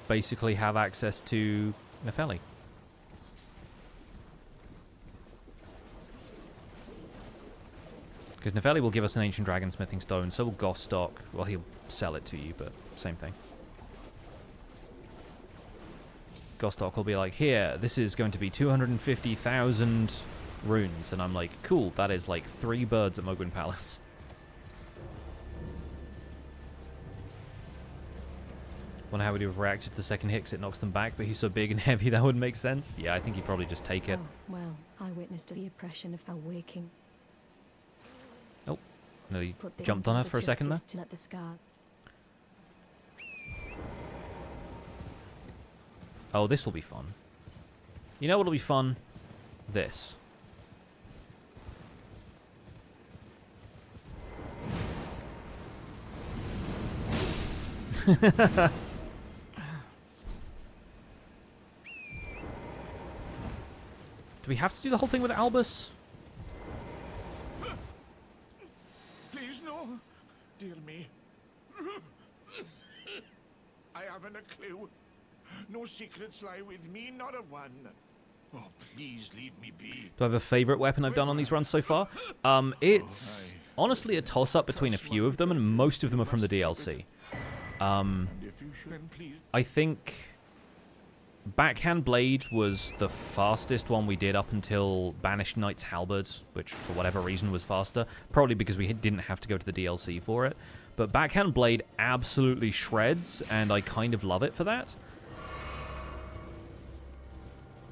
basically have access to Nefeli. Because Nefeli will give us an Ancient Dragon Smithing Stone, so will Gostock. Well, he'll sell it to you, but same thing. Gostock will be like, here, this is going to be 250,000 runes. And I'm like, cool, that is like 3 birds at Mogwin Palace. Wonder how would he have reacted to the second hit, 'cause it knocks them back, but he's so big and heavy that wouldn't make sense. Yeah, I think he'd probably just take it. Oh, well, I witnessed the oppression of thou waking. Oh, nearly jumped on her for a second there. To let the scars. Oh, this will be fun. You know what'll be fun? This. Do we have to do the whole thing with Albus? Please, no. Dear me. I haven't a clue. No secrets lie with me, not a one. Oh, please leave me be. Do I have a favorite weapon I've done on these runs so far? It's honestly a toss-up between a few of them, and most of them are from the DLC. I think Backhand Blade was the fastest one we did up until Banished Knight's Halberd, which for whatever reason was faster. Probably because we didn't have to go to the DLC for it. But Backhand Blade absolutely shreds, and I kind of love it for that.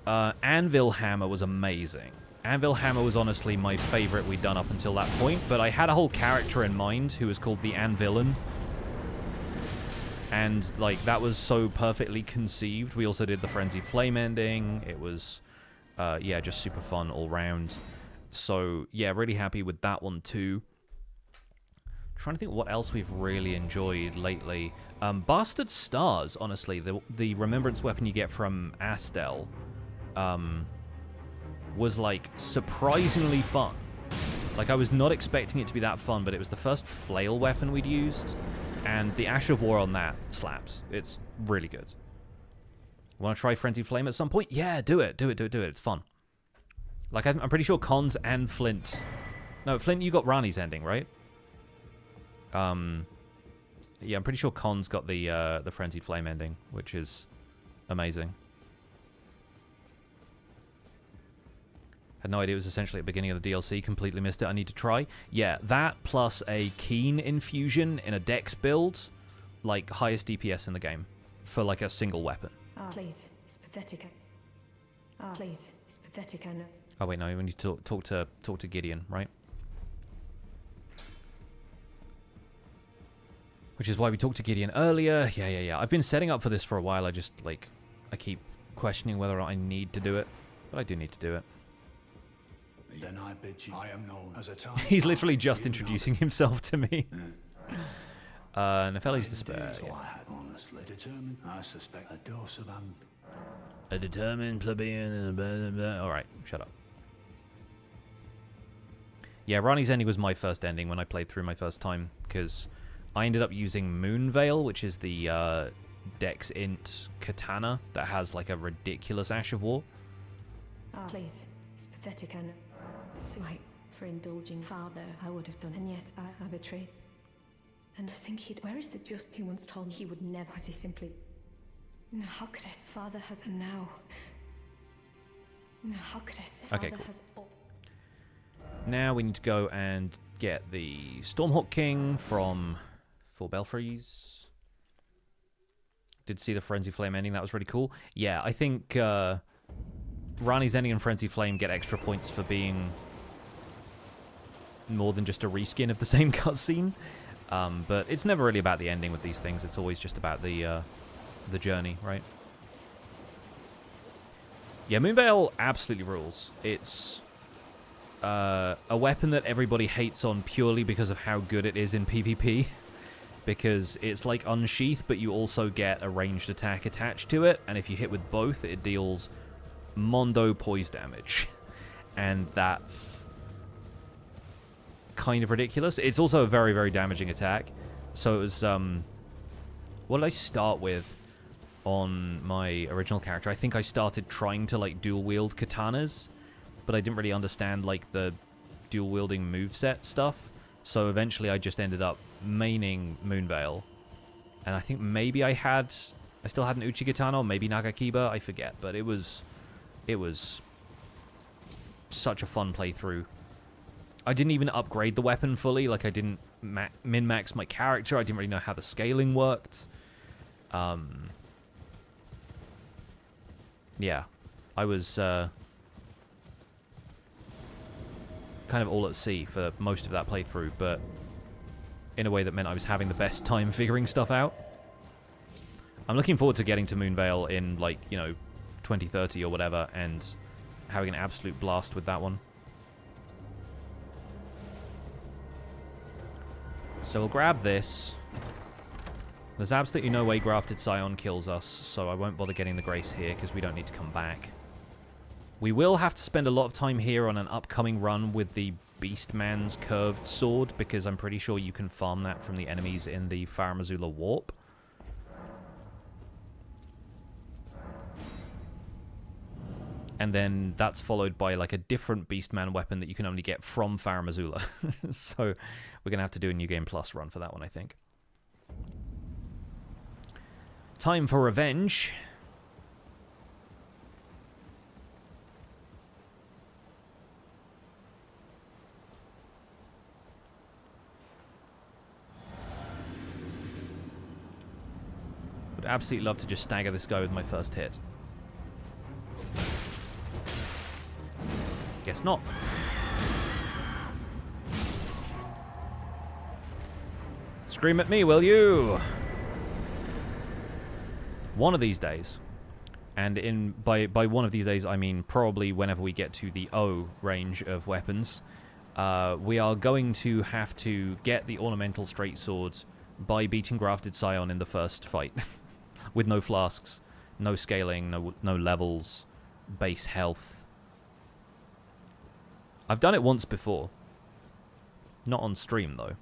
Anvil Hammer was amazing. Anvil Hammer was honestly my favorite we'd done up until that point, but I had a whole character in mind who was called the Anvillain. And, like, that was so perfectly conceived. We also did the Frenzied Flame ending. It was, yeah, just super fun all round. So, yeah, really happy with that one, too. Trying to think what else we've really enjoyed lately. Bastard Stars, honestly. The remembrance weapon you get from Astel was, like, surprisingly fun. Like, I was not expecting it to be that fun, but it was the first flail weapon we'd used. And the Ash of War on that slaps. It's really good. Want to try Frenzied Flame at some point? Yeah, do it. Do it. It's fun. Like, I'm pretty sure Cons and Flint... No, Flint, you got Rani's ending, right? Yeah, I'm pretty sure Cons got the Frenzied Flame ending, which is amazing. Had no idea it was essentially at the beginning of the DLC. Completely missed it. I need to try. Yeah, that plus a Keen infusion in a Dex build, like highest DPS in the game for like a single weapon. Ah, please, it's pathetic. Ah, please, it's pathetic. I know. Oh wait, no, we need to talk to Gideon, right? Which is why we talked to Gideon earlier. Yeah. I've been setting up for this for a while. I keep questioning whether or not I need to do it, but I do need to do it. Then I bid you. I am known as a He's literally just introducing himself to me. Nefeli's Despair. Yeah. I had honestly determined. I suspect a dose of A determined plebeian. Alright, shut up. Yeah, Rani's ending was my first ending when I played through my first time, because I ended up using Moonveil, which is the Dex Int katana that has like a ridiculous Ash of War. Ah, please, it's pathetic. I know. Sorry for indulging father. I would have done, and yet I betrayed. And to think where is the just he once told me he would never? Was he simply? No, how could I? Father has a now. No, how could I? Father cool. has. Now we need to go and get the Stormhawk King from Four Belfries. Did see the Frenzy Flame ending. That was really cool. Yeah, I think Rani's ending and Frenzy Flame get extra points for being more than just a reskin of the same cutscene. But it's never really about the ending with these things. It's always just about the journey, right? Yeah, Moonveil absolutely rules. It's a weapon that everybody hates on purely because of how good it is in PvP. Because it's like Unsheath, but you also get a ranged attack attached to it. And if you hit with both, it deals mondo poise damage. And that's kind of ridiculous. It's also a very, very damaging attack. So it was, what did I start with on my original character? I think I started trying to, like, dual-wield katanas, but I didn't really understand, like, the dual-wielding moveset stuff. So eventually I just ended up maining Moonveil. And I think maybe I still had an Uchigatana, or maybe Nagakiba, I forget. But it was such a fun playthrough. I didn't even upgrade the weapon fully. Like, I didn't min-max my character. I didn't really know how the scaling worked. Yeah. I was kind of all at sea for most of that playthrough, but in a way that meant I was having the best time figuring stuff out. I'm looking forward to getting to Moonveil in, like, 2030 or whatever, and having an absolute blast with that one. So we'll grab this. There's absolutely no way Grafted Scion kills us, so I won't bother getting the Grace here, because we don't need to come back. We will have to spend a lot of time here on an upcoming run with the Beastman's Curved Sword, because I'm pretty sure you can farm that from the enemies in the Farum Azula Warp. And then that's followed by, like, a different Beastman weapon that you can only get from Farum Azula. So we're going to have to do a New Game Plus run for that one, I think. Time for revenge. Would absolutely love to just stagger this guy with my first hit. Guess not. Scream at me, will you? one of these days, and by one of these days I mean probably whenever we get to the O range of weapons, we are going to have to get the ornamental straight swords by beating Grafted Scion in the first fight. With no flasks, no scaling, no levels, base health. I've done it once before. Not on stream, though.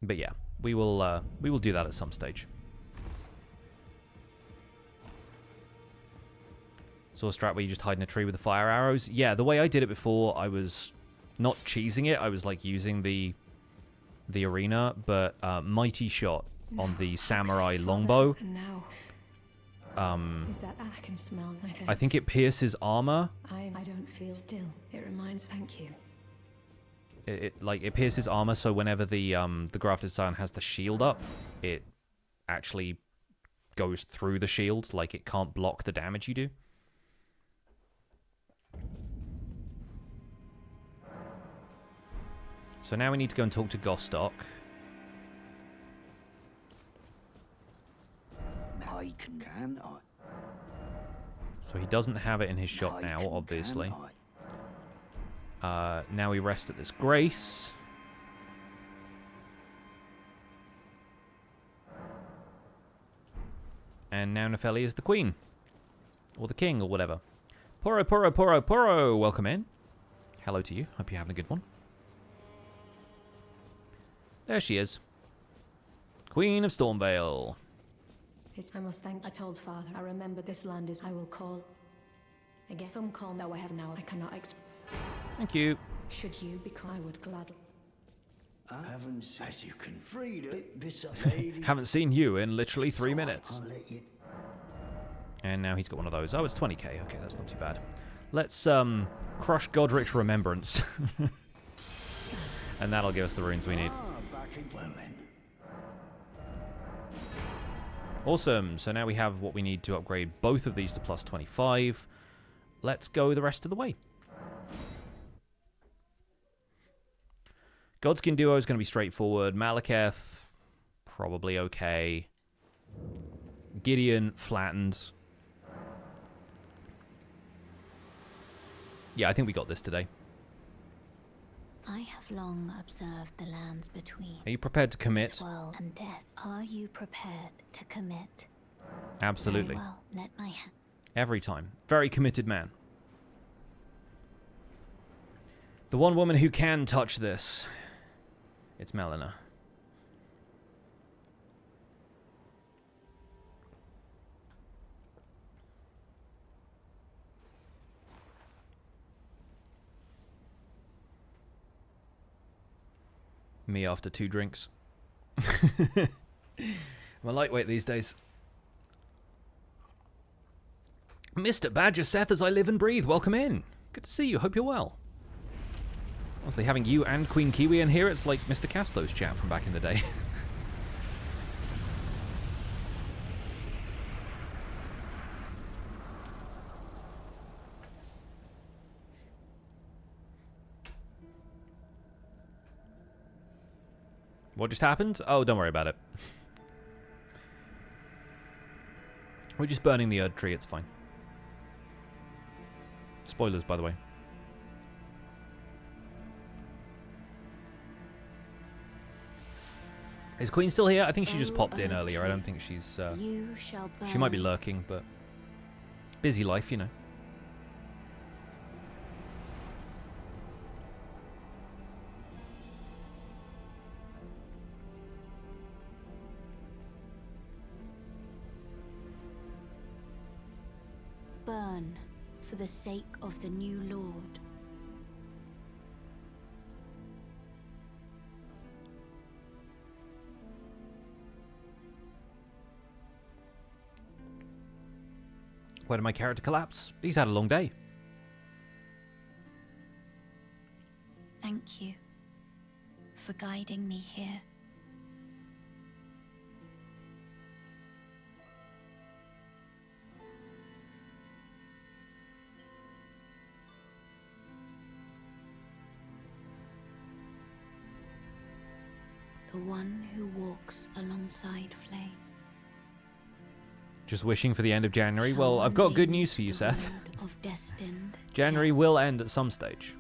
But yeah, we will do that at some stage. So a strat where you just hide in a tree with the fire arrows. Yeah, the way I did it before, I was not cheesing it. I was like using the arena, but mighty shot on the samurai longbow. Is that I can smell my things. I think it pierces armor. I don't feel still. It reminds. Thank you. It pierces armor, so whenever the Grafted Scion has the shield up, it actually goes through the shield. Like it can't block the damage you do. So now we need to go and talk to Gostock. I can I? So he doesn't have it in his shop now, obviously. Now we rest at this Grace. And now Nefeli is the queen. Or the king, or whatever. Poro, Poro, Poro, Poro! Welcome in. Hello to you. Hope you're having a good one. There she is. Queen of Stormvale. I must thank. I told father. I remember this land is. I will call. Again, some call that I have now. I cannot Thank you. Should you become, I would gladly. I haven't seen as you can free this lady. Haven't seen you in literally 3 minutes. I'll let you. And now he's got one of those. Oh, it's 20k. Okay, that's not too bad. Let's crush Godric's Remembrance. And that'll give us the runes we need. Back again then. Awesome. So now we have what we need to upgrade both of these to plus 25. Let's go the rest of the way. Godskin Duo is going to be straightforward. Maliketh, probably okay. Gideon, flattened. Yeah, I think we got this today. I have long observed the lands between. Are you prepared to commit? This world and death. Are you prepared to commit? Absolutely. Very well, let my hand. Every time. Very committed man. The one woman who can touch this. It's Melina. Me after 2 drinks. I'm a lightweight these days. Mr. Badger Seth, as I live and breathe, welcome in. Good to see you. Hope you're well. Honestly, having you and Queen Kiwi in here, it's like Mr. Casto's chat from back in the day. What just happened? Oh, don't worry about it. We're just burning the Erd tree, it's fine. Spoilers, by the way. Is Queen still here? I think she just popped in earlier. I don't think she's... she might be lurking, but... busy life, you know. Burn for the sake of the new Lord. Where did my character collapse? He's had a long day. Thank you for guiding me here. The one who walks alongside Flame. Just wishing for the end of January. Shall Well, I've one got day good meet news for you, the Seth. road of destined January death? will end at some stage.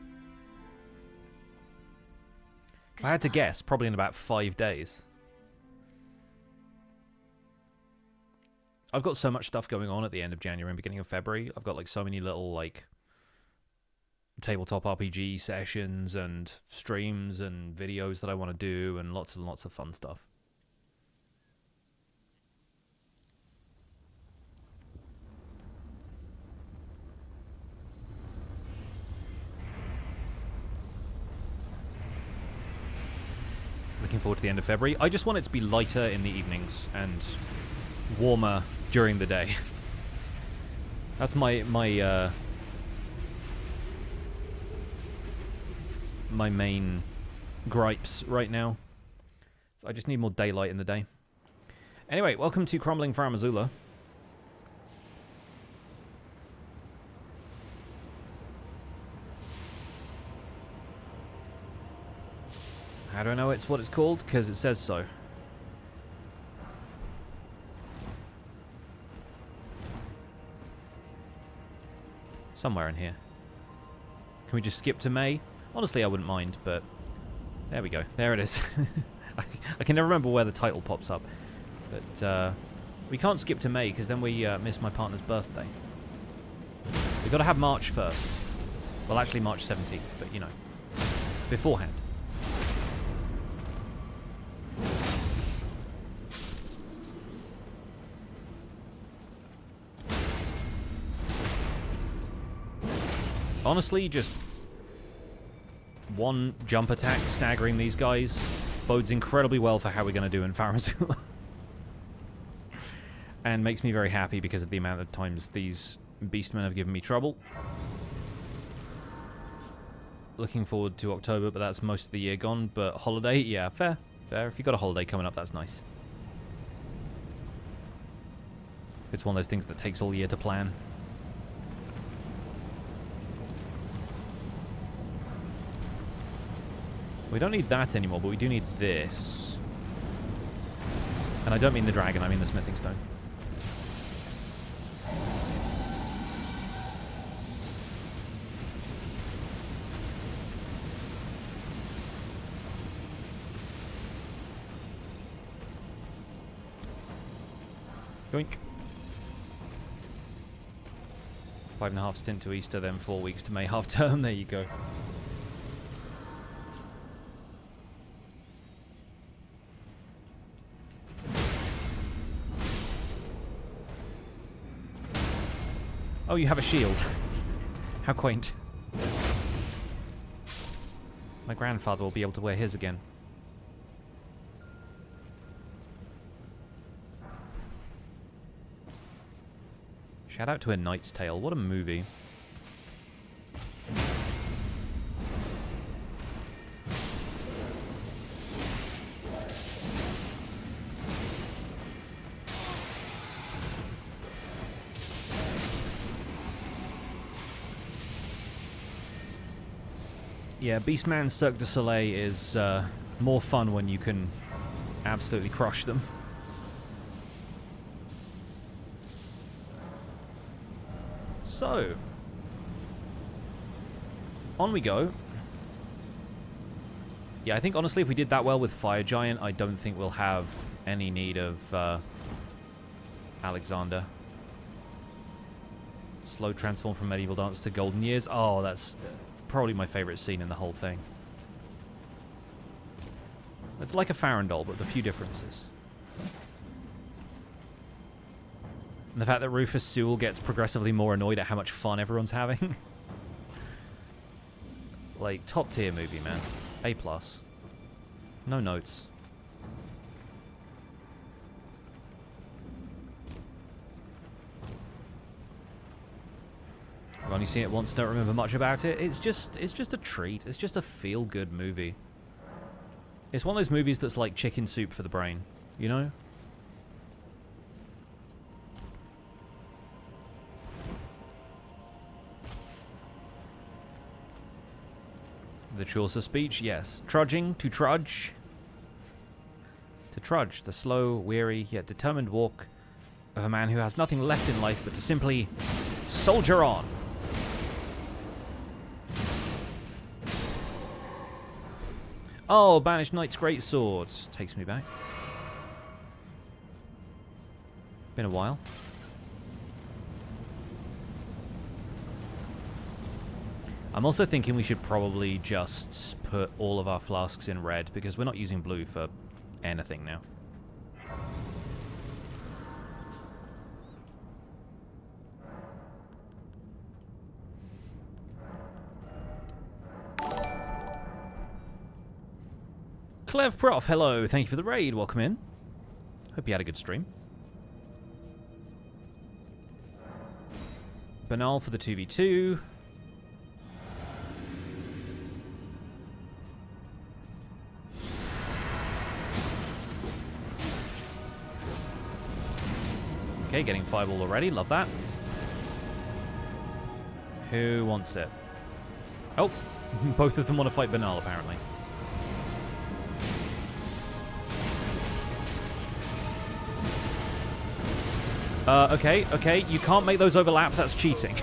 If I had to Goodbye. guess, probably in about 5 days. I've got so much stuff going on at the end of January and beginning of February. I've got like so many little like tabletop RPG sessions and streams and videos that I want to do and lots and lots of fun stuff. Looking forward to the end of February. I just want it to be lighter in the evenings and warmer during the day. That's my main gripes right now. I just need more daylight in the day. Anyway, welcome to Crumbling Farum Azula. How do I know it's what it's called? Because it says so. Somewhere in here. Can we just skip to May? Honestly, I wouldn't mind, but there we go. There it is. I can never remember where the title pops up. But we can't skip to May because then we miss my partner's birthday. We've got to have March first. Well, actually March 17th, but you know, beforehand. Honestly, just one jump attack staggering these guys bodes incredibly well for how we're going to do in Farum Azula. And makes me very happy because of the amount of times these beastmen have given me trouble. Looking forward to October, but that's most of the year gone. But holiday, yeah, fair. Fair. If you've got a holiday coming up, that's nice. It's one of those things that takes all year to plan. We don't need that anymore, but we do need this. And I don't mean the dragon, I mean the smithing stone. Yoink. 5.5 stint to Easter, then 4 weeks to May half term. There you go. Oh, you have a shield. How quaint. My grandfather will be able to wear his again. Shout out to A Knight's Tale. What a movie. Yeah, Beastman's Cirque du Soleil is more fun when you can absolutely crush them. So, on we go. Yeah, I think honestly if we did that well with Fire Giant, I don't think we'll have any need of Alexander. Slow transform from Medieval Dance to Golden Years. Oh, that's probably my favorite scene in the whole thing. It's like a Farandol, but with a few differences. And the fact that Rufus Sewell gets progressively more annoyed at how much fun everyone's having. Like, top tier movie, man. A+. No notes. I've only seen it once, don't remember much about it. It's just a treat. It's just a feel-good movie. It's one of those movies that's like chicken soup for the brain, you know? The Chaucer speech, yes. Trudging to trudge. To trudge, the slow, weary, yet determined walk of a man who has nothing left in life but to simply soldier on. Oh, Banished Knight's Great Sword. Takes me back. Been a while. I'm also thinking we should probably just put all of our flasks in red because we're not using blue for anything now. Clev Prof, hello. Thank you for the raid. Welcome in. Hope you had a good stream. Banal for the 2v2. Okay, getting fireball already. Love that. Who wants it? Oh, both of them want to fight Banal, apparently. Okay, you can't make those overlap, that's cheating.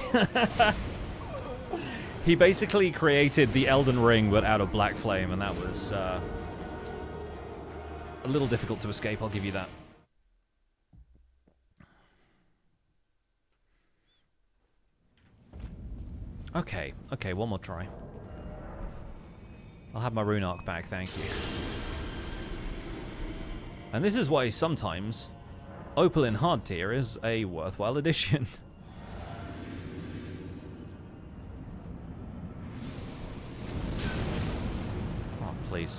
He basically created the Elden Ring, but out of Black Flame, and that was a little difficult to escape, I'll give you that. Okay, one more try. I'll have my rune arc back, thank you. And this is why sometimes Opal in hard tier is a worthwhile addition. Oh, please.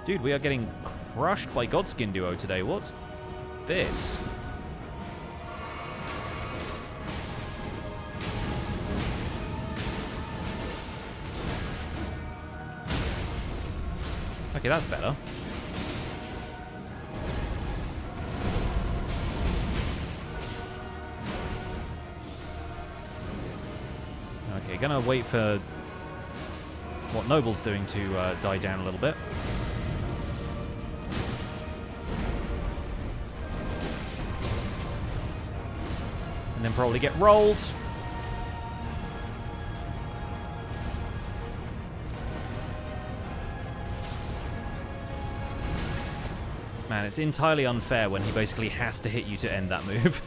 Dude, we are getting crushed by Godskin Duo today. What's this? Okay, that's better. Okay, gonna wait for what Noble's doing to die down a little bit. And then probably get rolled. Man, it's entirely unfair when he basically has to hit you to end that move.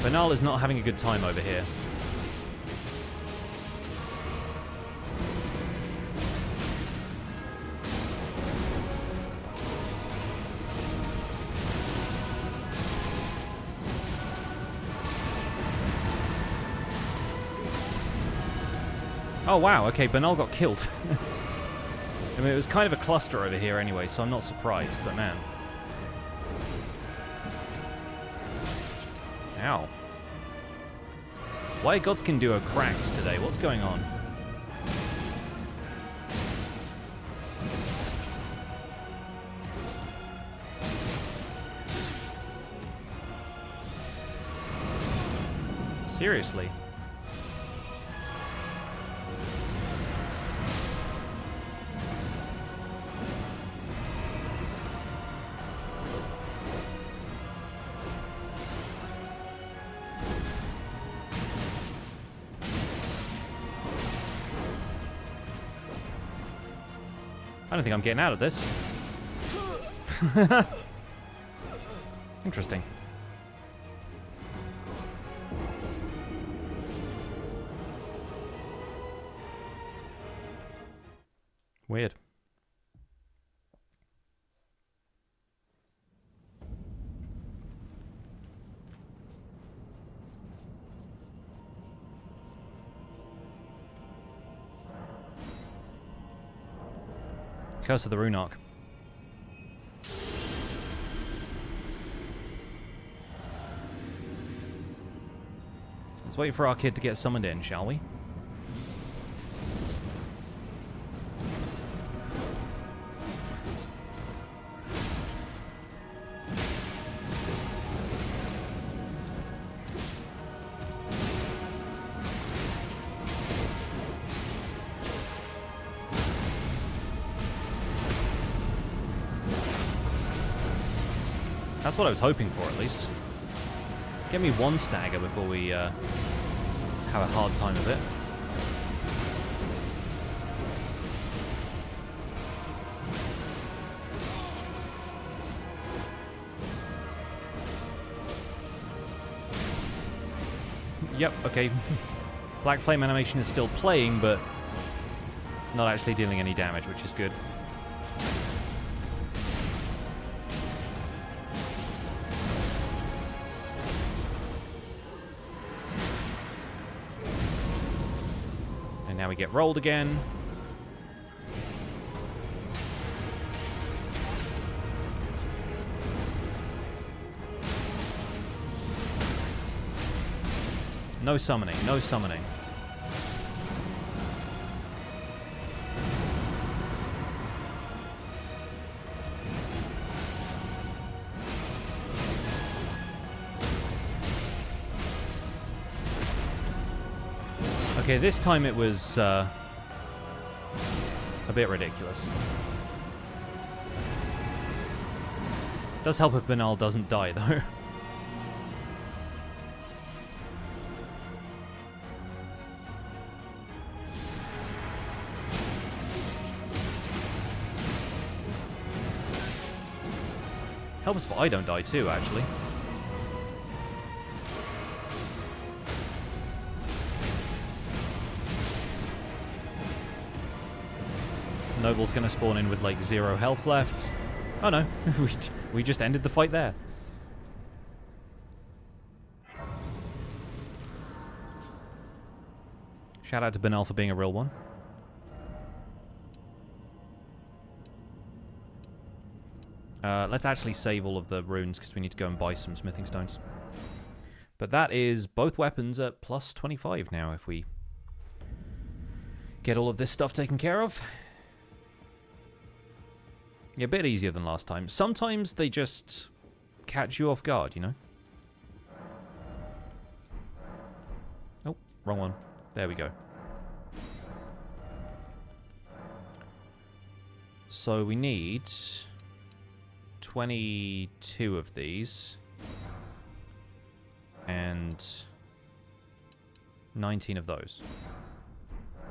Banal is not having a good time over here. Oh wow, okay, Banal got killed. I mean, it was kind of a cluster over here anyway, so I'm not surprised, but man. Ow. Why Godskin Duo cracked today? What's going on? Seriously? I don't think I'm getting out of this. Interesting. Weird. Curse of the Rune Arc. Let's wait for our kid to get summoned in, shall we? That's what I was hoping for, at least. Get me one stagger before we have a hard time of it. Yep, okay. Black Flame animation is still playing, but not actually dealing any damage, which is good. And now we get rolled again. No summoning, no summoning. Okay, this time it was a bit ridiculous. Does help if Banal doesn't die, though. Helps if I don't die too, actually. Noble's gonna spawn in with like 0 health left. Oh no, we just ended the fight there. Shout out to Banal for being a real one. Let's actually save all of the runes because we need to go and buy some smithing stones. But that is both weapons at plus 25 now if we get all of this stuff taken care of. Yeah, a bit easier than last time. Sometimes they just catch you off guard, you know? Oh, wrong one. There we go. So we need 22 of these and 19 of those.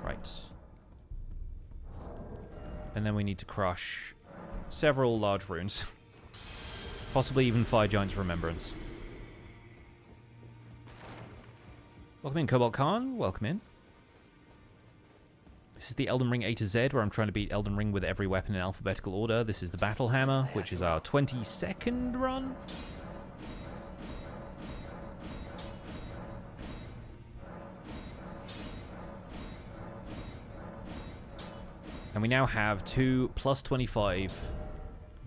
Right. And then we need to crush several large runes. Possibly even Fire Giant's Remembrance. Welcome in, Cobalt Khan. Welcome in. This is the Elden Ring A-Z, where I'm trying to beat Elden Ring with every weapon in alphabetical order. This is the Battle Hammer, which is our 22nd run. And we now have 2 plus 25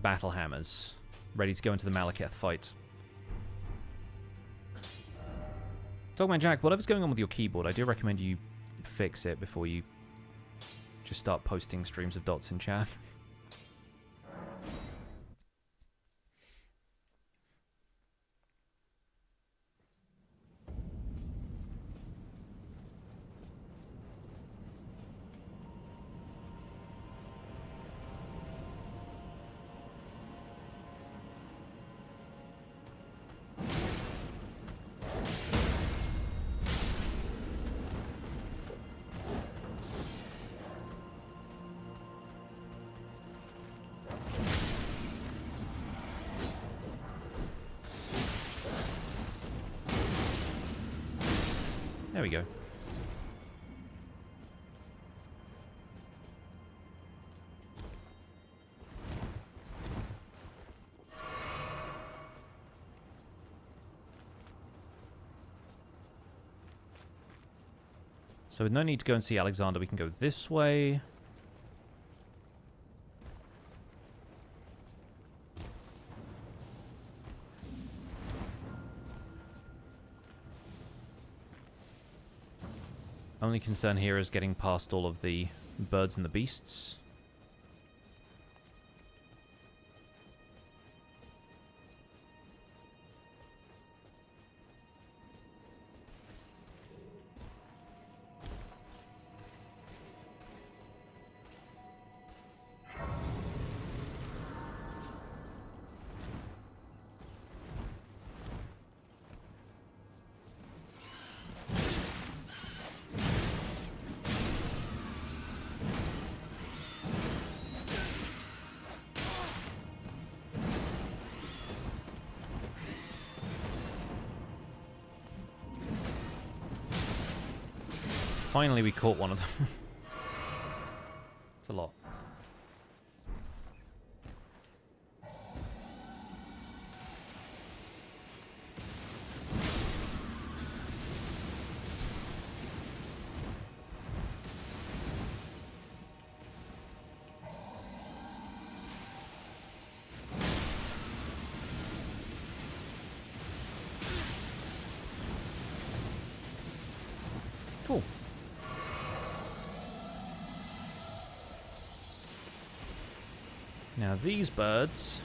Battle Hammers ready to go into the Maliketh fight. Dogman Jack, whatever's going on with your keyboard, I do recommend you fix it before you just start posting streams of dots in chat. There we go. So with no need to go and see Alexander, we can go this way. Only concern here is getting past all of the birds and the beasts. finally we caught one of them. It's a lot. Cool. Now these birds...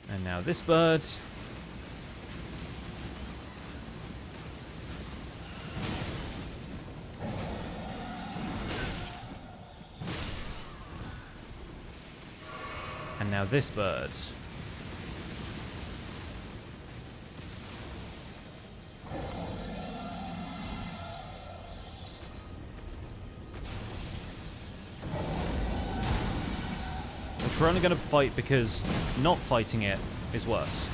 And now this bird... And now this bird. Which we're only going to fight because not fighting it is worse.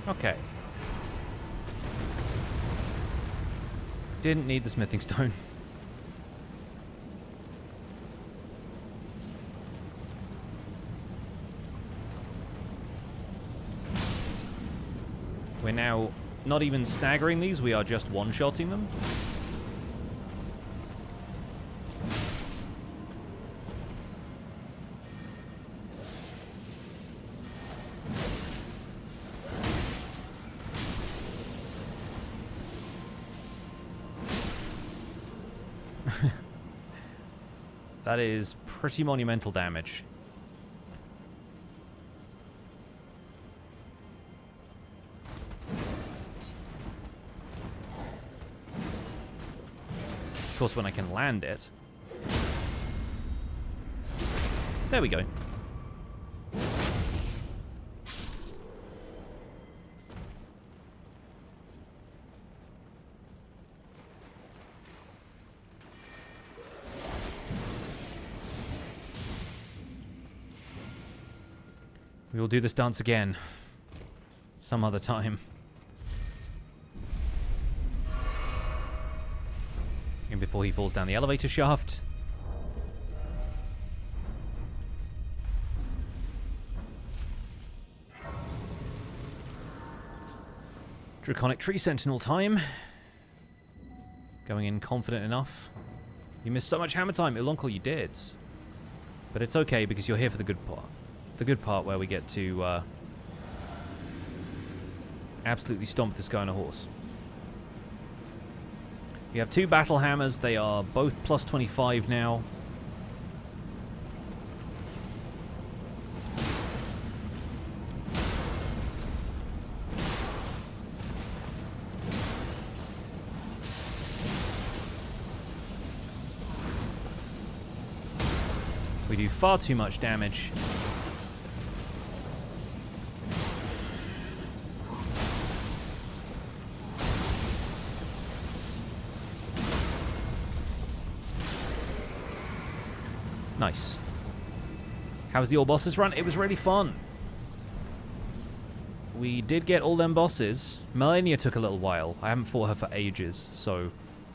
Okay. Didn't need the smithing stone. We're now not even staggering these, we are just one-shotting them. That is pretty monumental damage. Of course, when I can land it. There we go. We will do this dance again. Some other time. And before he falls down the elevator shaft. Draconic Tree Sentinel time. Going in confident enough. You missed so much hammer time. Iluncle, you did. But it's okay because you're here for the good part. The good part where we get to absolutely stomp this guy on a horse. We have two battle hammers. They are both plus 25 now. We do far too much damage. Nice. How was the all bosses run? It was really fun. We did get all them bosses. Melania took a little while. I haven't fought her for ages, so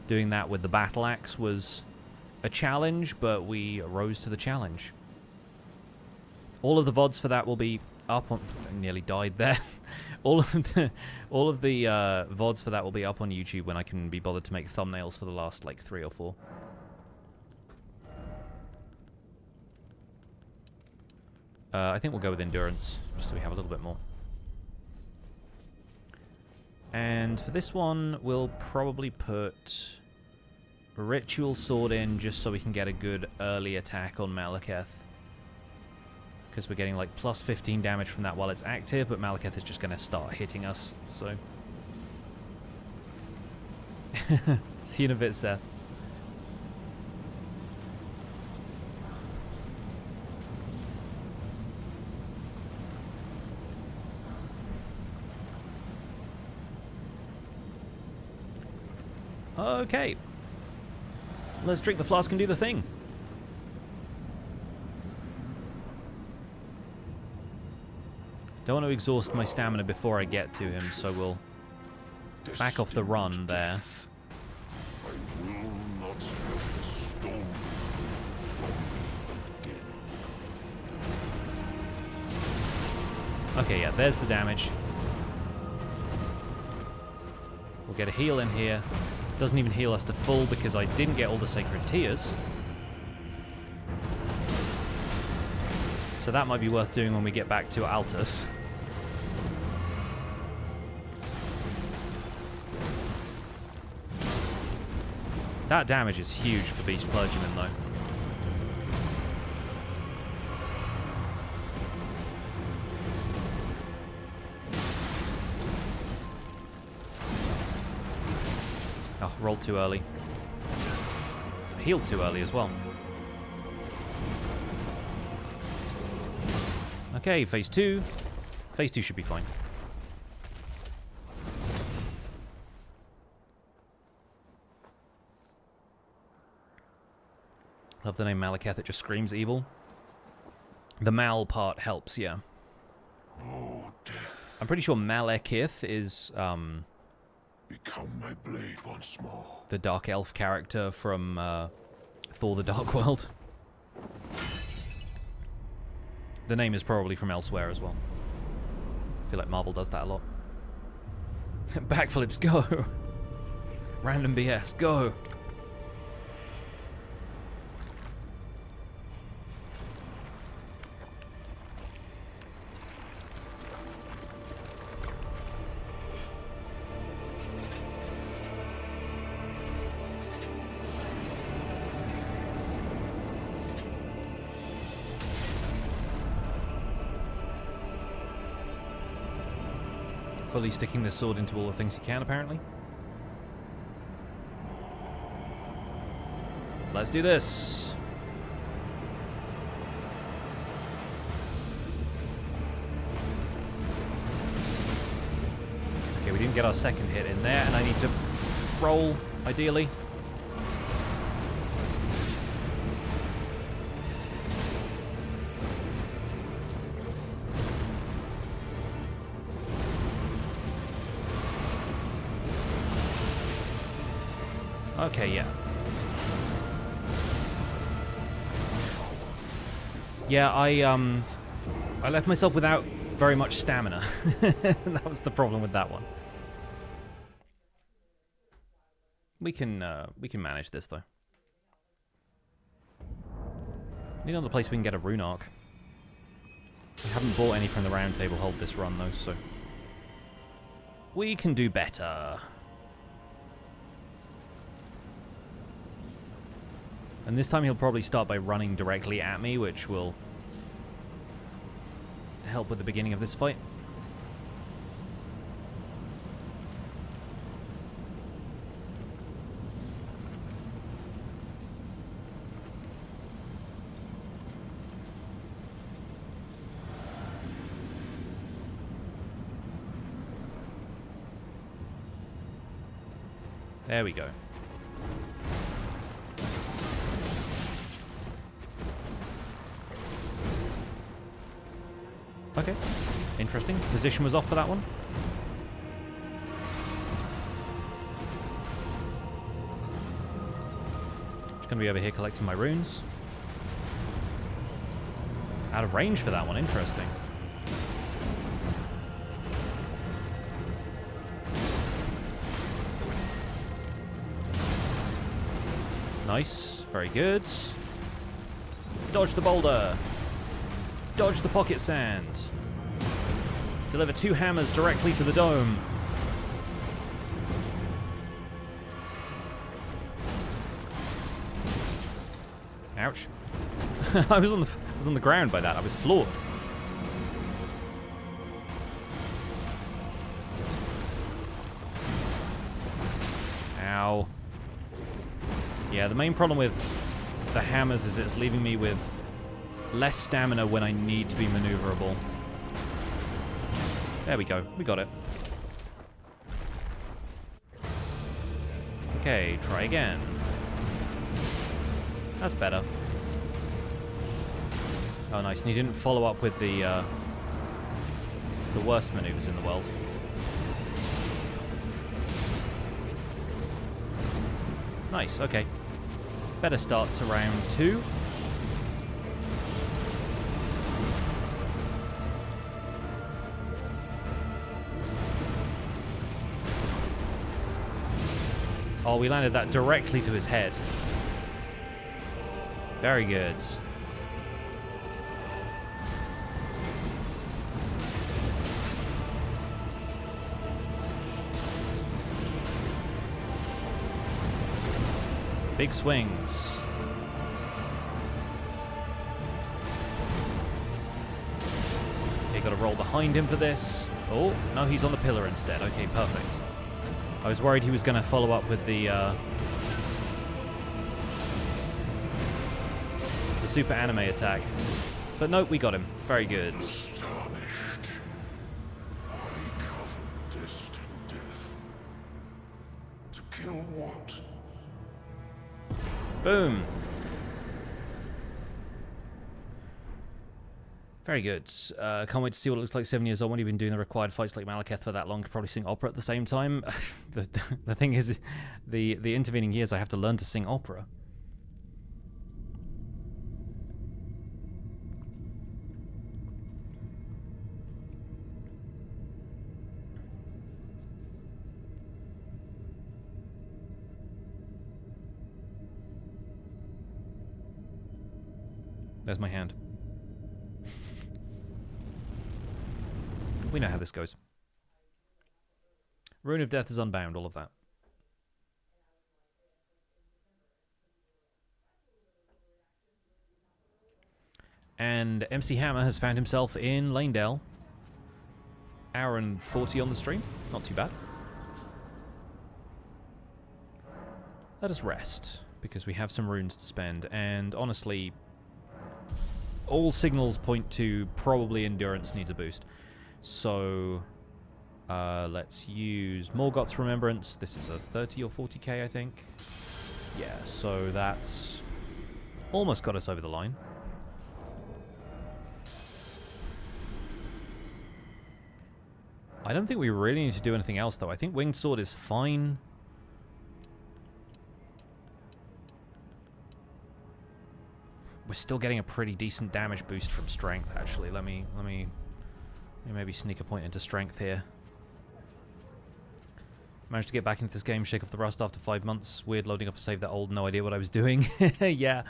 doing that with the battle axe was a challenge, but we rose to the challenge. All of the VODs for that will be up on... I nearly died there. all of the VODs for that will be up on YouTube when I can be bothered to make thumbnails for the last, like, 3 or 4. I think we'll go with endurance, just so we have a little bit more. And for this one, we'll probably put Ritual Sword in, just so we can get a good early attack on Maliketh. Because we're getting like plus 15 damage from that while it's active, but Maliketh is just going to start hitting us, so... See you in a bit, Seth. Okay. Let's drink the flask and do the thing. Don't want to exhaust my stamina before I get to him, so we'll back off the run there. I will not have the stone from me again. Okay, yeah, there's the damage. We'll get a heal in here. Doesn't even heal us to full because I didn't get all the sacred tears. So that might be worth doing when we get back to Altus. That damage is huge for Beast Clergyman, though. Oh, rolled too early. Healed too early as well. Okay, phase 2. Phase 2 should be fine. Love the name Maliketh, it just screams evil. The Mal part helps, yeah. Oh, death. I'm pretty sure Maliketh is Become my blade once more. the Dark Elf character from Thor the Dark World. The name is probably from elsewhere as well. I feel like Marvel does that a lot. Backflips, go! Random BS, go! Fully sticking this sword into all the things he can, apparently. Let's do this. Okay, we didn't get our second hit in there, and I need to roll, ideally. Okay, yeah. Yeah, I left myself without very much stamina. That was the problem with that one. We can manage this though. Need another place we can get a rune arc. We haven't bought any from the round table hold this run though, so we can do better. And this time he'll probably start by running directly at me, which will help with the beginning of this fight. There we go. Okay, interesting. Position was off for that one. Just gonna be over here collecting my runes. Out of range for that one, interesting. Nice, very good. Dodge the boulder. Dodge the pocket sand. Deliver 2 hammers directly to the dome. Ouch. I was on the ground by that. I was floored. Ow. Yeah, the main problem with the hammers is it's leaving me with less stamina when I need to be maneuverable. There we go. We got it. Okay, try again. That's better. Oh, nice. And he didn't follow up with the worst maneuvers in the world. Nice, okay. Better start to round 2. Oh, we landed that directly to his head. Very good. Big swings. Okay, got to roll behind him for this. Oh, no, he's on the pillar instead. Okay, perfect. I was worried he was going to follow up with the super anime attack. But nope, we got him. Very good. Astonished, I covered distant death. To kill what? Boom. Very good. Can't wait to see what it looks like 7 years old when you've been doing the required fights like Maliketh for that long. Could probably sing opera at the same time. The thing is, the intervening years I have to learn to sing opera. There's my hand. We know how this goes. Rune of Death is unbound, all of that. And MC Hammer has found himself in Lanedale. Hour and 40 on the stream. Not too bad. Let us rest, because we have some runes to spend, and honestly, all signals point to probably endurance needs a boost. So, let's use Morgott's Remembrance. This is a 30 or 40k, I think. Yeah, so that's almost got us over the line. I don't think we really need to do anything else, though. I think Winged Sword is fine. We're still getting a pretty decent damage boost from Strength, actually. Let me maybe sneak a point into Strength here. Managed to get back into this game, shake off the rust after 5 months. Weird loading up a save that old, no idea what I was doing. yeah,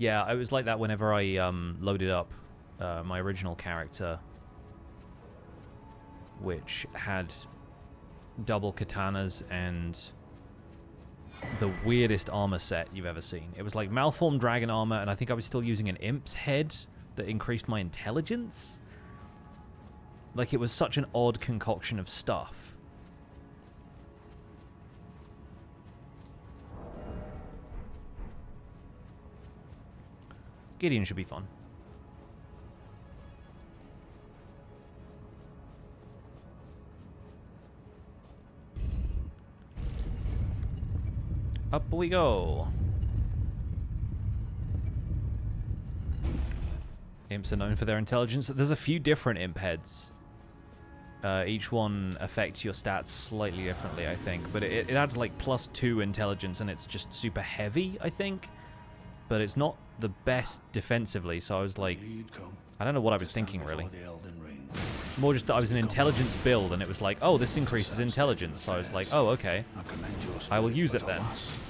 I was like that whenever I loaded up my original character, which had double katanas and the weirdest armor set you've ever seen. It was like malformed dragon armor, and I think I was still using an imp's head that increased my intelligence. Like, it was such an odd concoction of stuff. Gideon should be fun. Up we go. Imps are known for their intelligence. There's a few different imp heads. Each one affects your stats slightly differently, I think. But it adds like +2 intelligence, and it's just super heavy, I think. But it's not the best defensively, so I was like, I don't know what I was thinking, really. More just that I was an intelligence build, and it was like, oh, this increases intelligence. So I was like, oh, okay. I will use it then,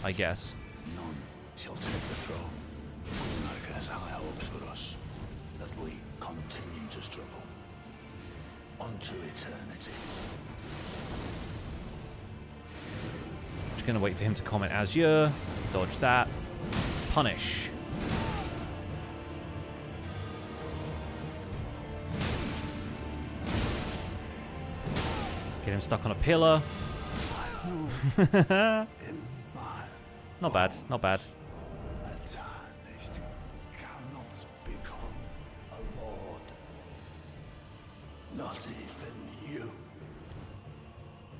I guess. None shall take the throne. Marika has high hopes for us, that we continue to struggle. Unto eternity. Just gonna wait for him to comment Azure. Dodge that. Punish. Get him stuck on a pillar. Not bad, not bad. Cannot become a lord. Not even you.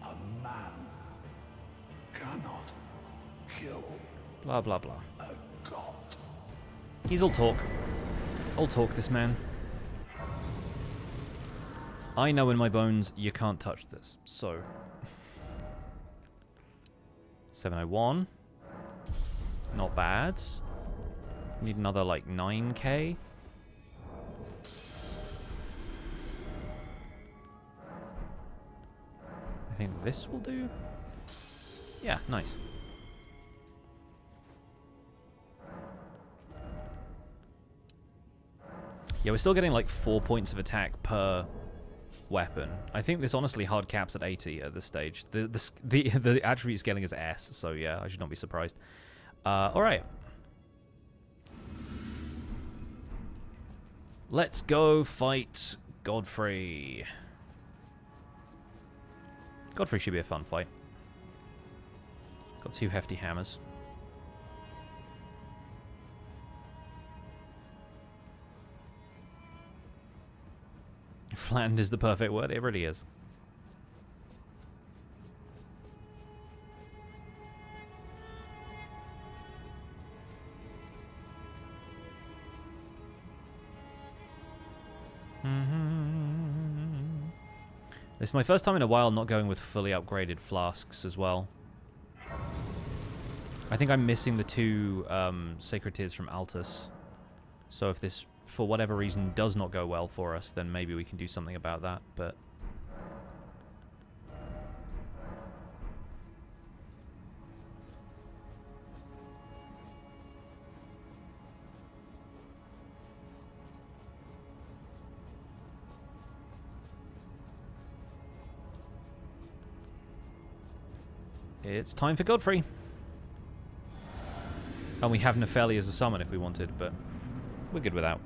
A man cannot Blah, blah, blah. A god. He's all talk. All talk, this man. I know in my bones you can't touch this, so... 701. Not bad. Need another, like, 9k. I think this will do. Yeah, nice. Yeah, we're still getting like 4 points of attack per weapon. I think this honestly hard caps at 80 at this stage. The attribute scaling is S, so yeah, I should not be surprised. Alright. Let's go fight Godfrey. Godfrey should be a fun fight. Got 2 hefty hammers. Flattened is the perfect word. It really is. This is my first time in a while not going with fully upgraded flasks as well. I think I'm missing the 2 Sacred Tears from Altus. So if this, for whatever reason, does not go well for us, then maybe we can do something about that, but... It's time for Godfrey. And we have Nepheli as a summon if we wanted, but we're good without.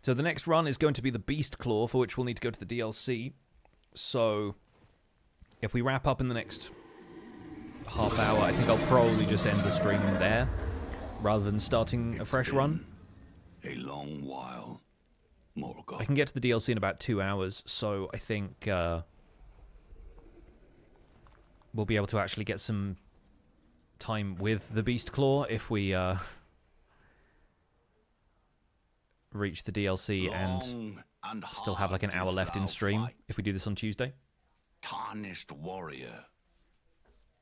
So the next run is going to be the Beast Claw, for which we'll need to go to the DLC. So if we wrap up in the next half hour, I think I'll probably just end the stream there, rather than starting a fresh run. A long while, Morgott. I can get to the DLC in about 2 hours, so I think we'll be able to actually get some time with the Beast Claw if we reach the DLC and still have like an hour left in stream if we do this on Tuesday. Tarnished warrior,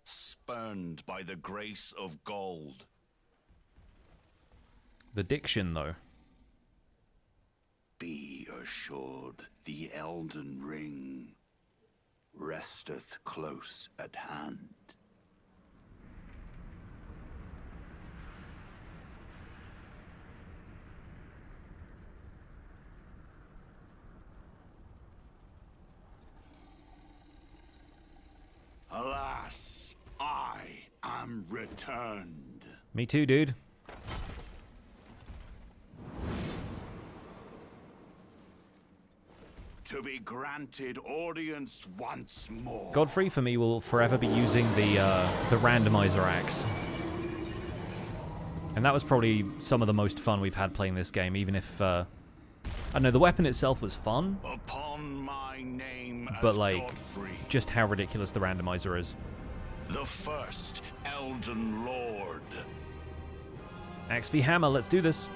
spurned by the grace of gold. The diction, though. Be assured, the Elden Ring resteth close at hand. Alas, I am returned. Me too, dude. To be granted audience once more. Godfrey, for me, will forever be using the randomizer axe. And that was probably some of the most fun we've had playing this game, even if, I don't know, the weapon itself was fun. Upon my name but, as like, Godfrey, just how ridiculous the randomizer is. the first Elden Lord. Axe v Hammer, let's do this.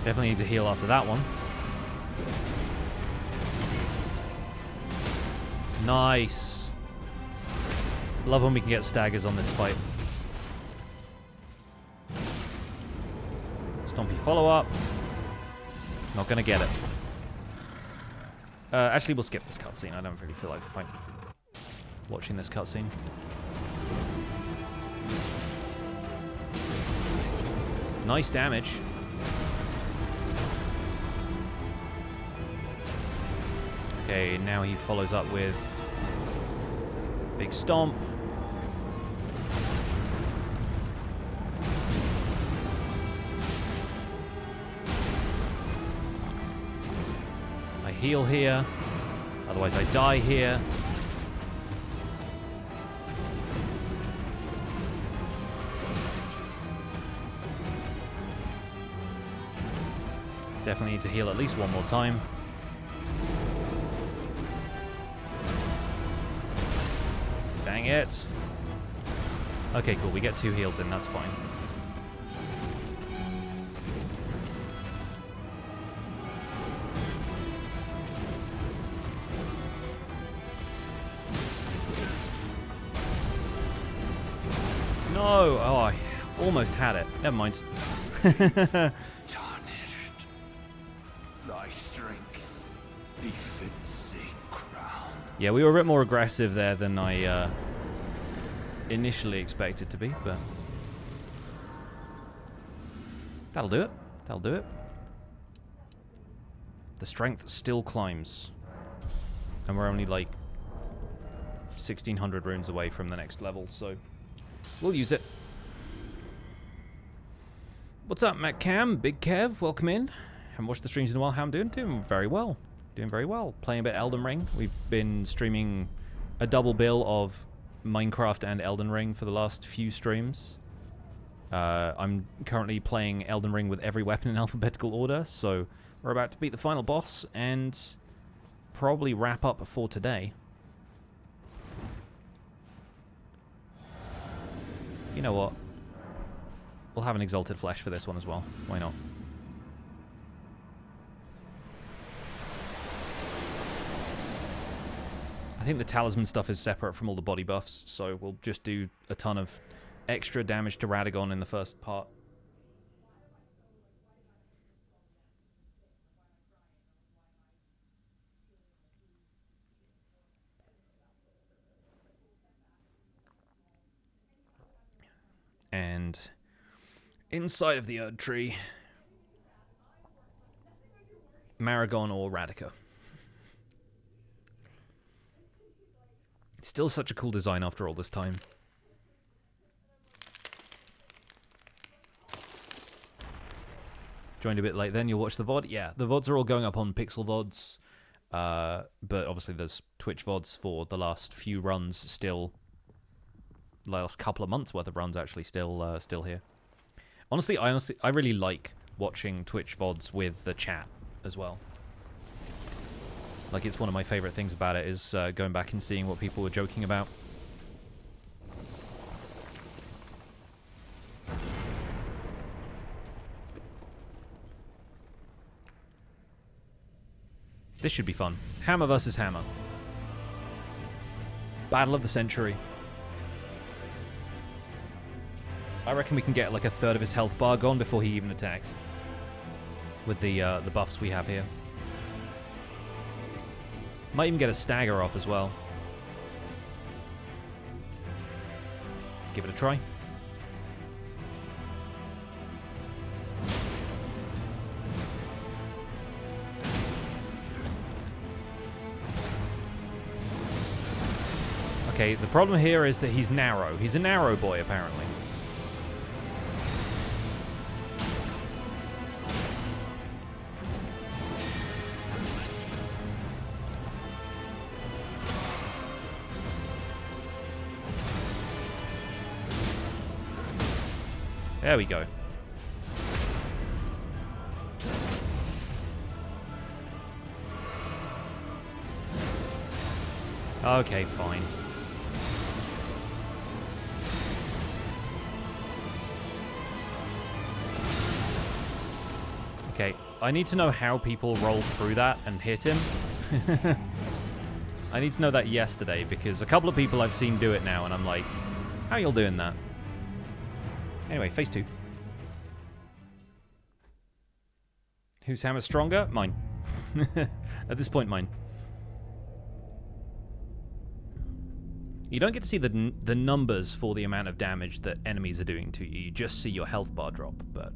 Definitely need to heal after that one. Nice. Love when we can get staggers on this fight. Stompy follow-up. Not gonna get it. Actually, we'll skip this cutscene. I don't really feel like watching this cutscene. Nice damage. Okay, now he follows up with big stomp. heal here. Otherwise I die here. Definitely need to heal at least one more time. Dang it. Okay, cool. We get 2 heals in. That's fine. No! Oh, I almost had it. Never mind. Tarnished. Thy strength befits a crown. Yeah, we were a bit more aggressive there than I initially expected to be, but that'll do it. That'll do it. The strength still climbs. And we're only like 1,600 runes away from the next level, so we'll use it. What's up, Matt Cam? Big Kev, welcome in. Haven't watched the streams in a while. How I'm doing? Doing very well. Doing very well. Playing a bit Elden Ring. We've been streaming a double bill of Minecraft and Elden Ring for the last few streams. I'm currently playing Elden Ring with every weapon in alphabetical order, so we're about to beat the final boss and probably wrap up for today. You know what? We'll have an Exalted Flesh for this one as well. Why not? I think the talisman stuff is separate from all the body buffs, so we'll just do a ton of extra damage to Radagon in the first part. And inside of the Erd Tree, Maragon or Radika. Still such a cool design after all this time. Joined a bit late then, you'll watch the VOD? Yeah, the VODs are all going up on Pixel VODs, but obviously there's Twitch VODs for the last few runs still. Last couple of months worth of runs actually still here. Honestly, I really like watching Twitch VODs with the chat as well. Like, it's one of my favorite things about it is going back and seeing what people were joking about. This should be fun. Hammer versus Hammer. Battle of the Century. I reckon we can get like a third of his health bar gone before he even attacks. With the buffs we have here. Might even get a stagger off as well. Let's give it a try. Okay, the problem here is that he's narrow. He's a narrow boy, apparently. There we go. Okay, fine. Okay, I need to know how people roll through that and hit him. I need to know that yesterday, because a couple of people I've seen do it now, and I'm like, how are y'all doing that? Anyway, phase 2. Whose hammer stronger? Mine. At this point, mine. You don't get to see the numbers for the amount of damage that enemies are doing to you. You just see your health bar drop, but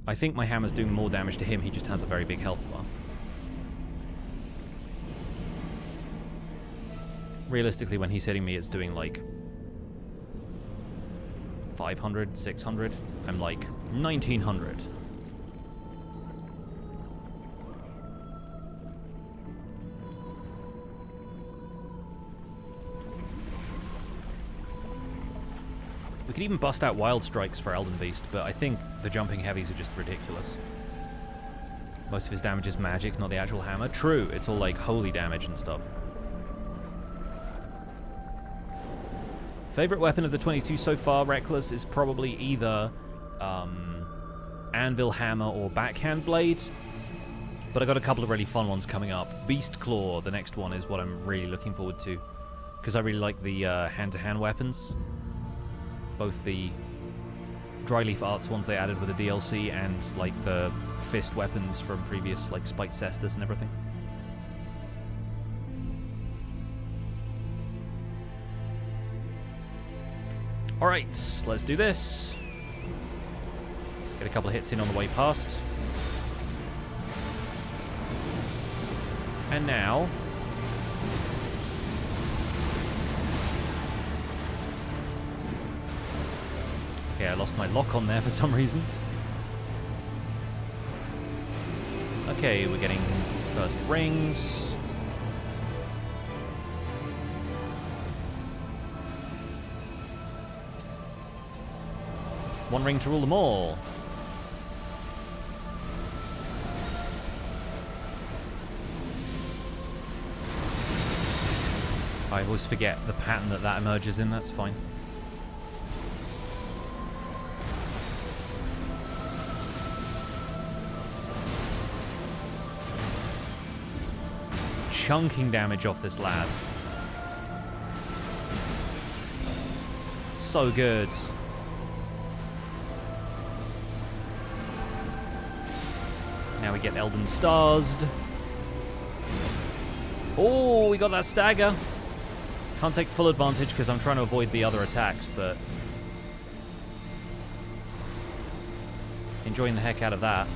I think my hammer's doing more damage to him. He just has a very big health bar. Realistically, when he's hitting me, it's doing like 500, 600. I'm like 1900. We could even bust out Wild Strikes for Elden Beast, but I think the jumping heavies are just ridiculous. Most of his damage is magic, not the actual hammer. True, it's all like holy damage and stuff. Favorite weapon of the 22 so far, Reckless, is probably either Anvil Hammer or Backhand Blade. But I got a couple of really fun ones coming up. Beast Claw, the next one, is what I'm really looking forward to. Because I really like the hand-to-hand weapons. Both the Dryleaf Arts ones they added with the DLC and like the fist weapons from previous, like Spiked Cestus and everything. Alright, let's do this. Get a couple of hits in on the way past. And now... Okay, I lost my lock on there for some reason. Okay, we're getting first rings. One ring to rule them all. I always forget the pattern that emerges in, that's fine. Chunking damage off this lad. So good. Now we get Elden Starsed. Oh, we got that stagger. Can't take full advantage because I'm trying to avoid the other attacks, but enjoying the heck out of that.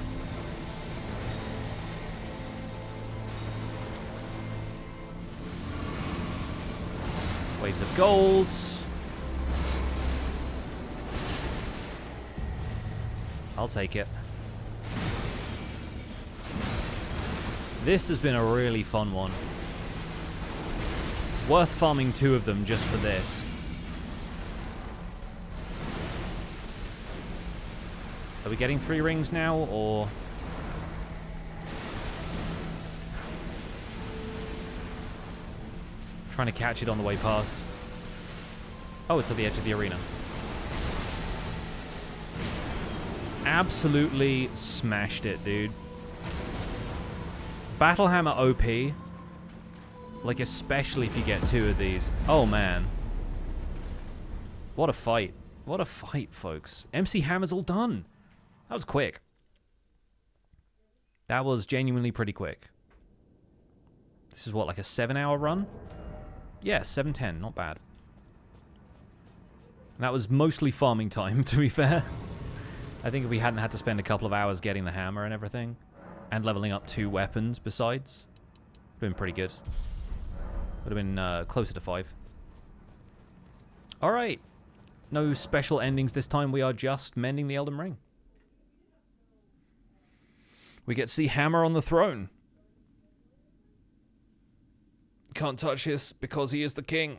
Waves of gold. I'll take it. This has been a really fun one. Worth farming 2 of them just for this. Are we getting 3 rings now, or... Trying to catch it on the way past. Oh, it's at the edge of the arena. Absolutely smashed it, dude. Battlehammer OP. Like, especially if you get 2 of these. Oh, man. What a fight. What a fight, folks. MC Hammer's all done. That was quick. That was genuinely pretty quick. This is what, like a 7-hour run? Yeah, 7:10. Not bad. That was mostly farming time, to be fair. I think if we hadn't had to spend a couple of hours getting the hammer and everything, and leveling up 2 weapons besides, would have been pretty good. Would have been closer to 5. Alright. No special endings this time. We are just mending the Elden Ring. We get to see Hammer on the throne. Can't touch this because he is the king.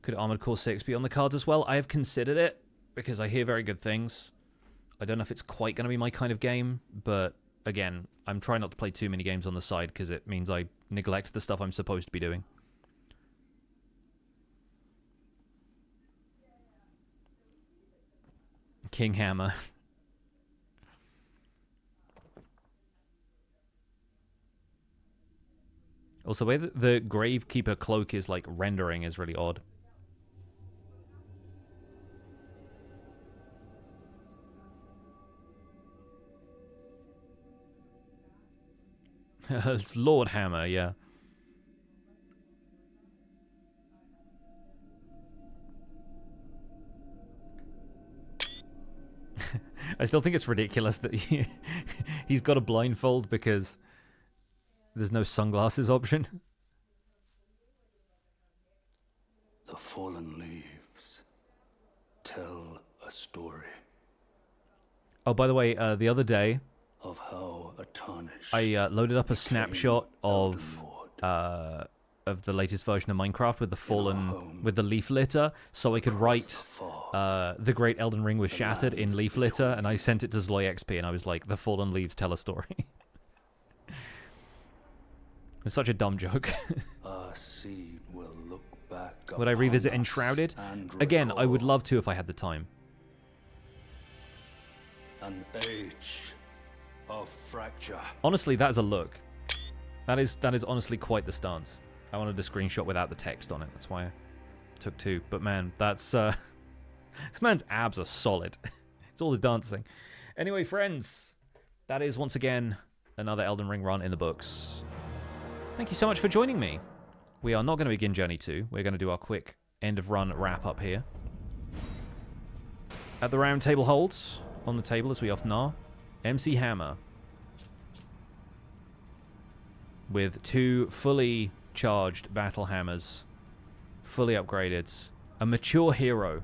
Could Armored Core 6 be on the cards as well? I have considered it because I hear very good things. I don't know if it's quite going to be my kind of game, but again, I'm trying not to play too many games on the side because it means I neglect the stuff I'm supposed to be doing. King Hammer. Also, the way that the Gravekeeper cloak is like rendering is really odd. It's Lord Hammer, yeah. I still think it's ridiculous that he's got a blindfold because there's no sunglasses option. The fallen leaves tell a story. Oh, by the way, the other day, of how a tarnished I loaded up a snapshot of of the latest version of Minecraft with the fallen, with the leaf litter, so I could write the Great Elden Ring was shattered in leaf litter, and I sent it to Zloy XP, and I was like, the fallen leaves tell a story. It's such a dumb joke. Would I revisit Enshrouded? Again, I would love to if I had the time. An age of fracture. Honestly, that is a look. That is honestly quite the stance. I wanted a screenshot without the text on it. That's why I took two. But man, that's this man's abs are solid. It's all the dancing. Anyway, friends, that is once again another Elden Ring run in the books. Thank you so much for joining me. We are not going to begin Journey 2. We're going to do our quick end of run wrap up here. At the round table holds, on the table as we often are, MC Hammer. With 2 fully charged battle hammers, fully upgraded. A mature hero,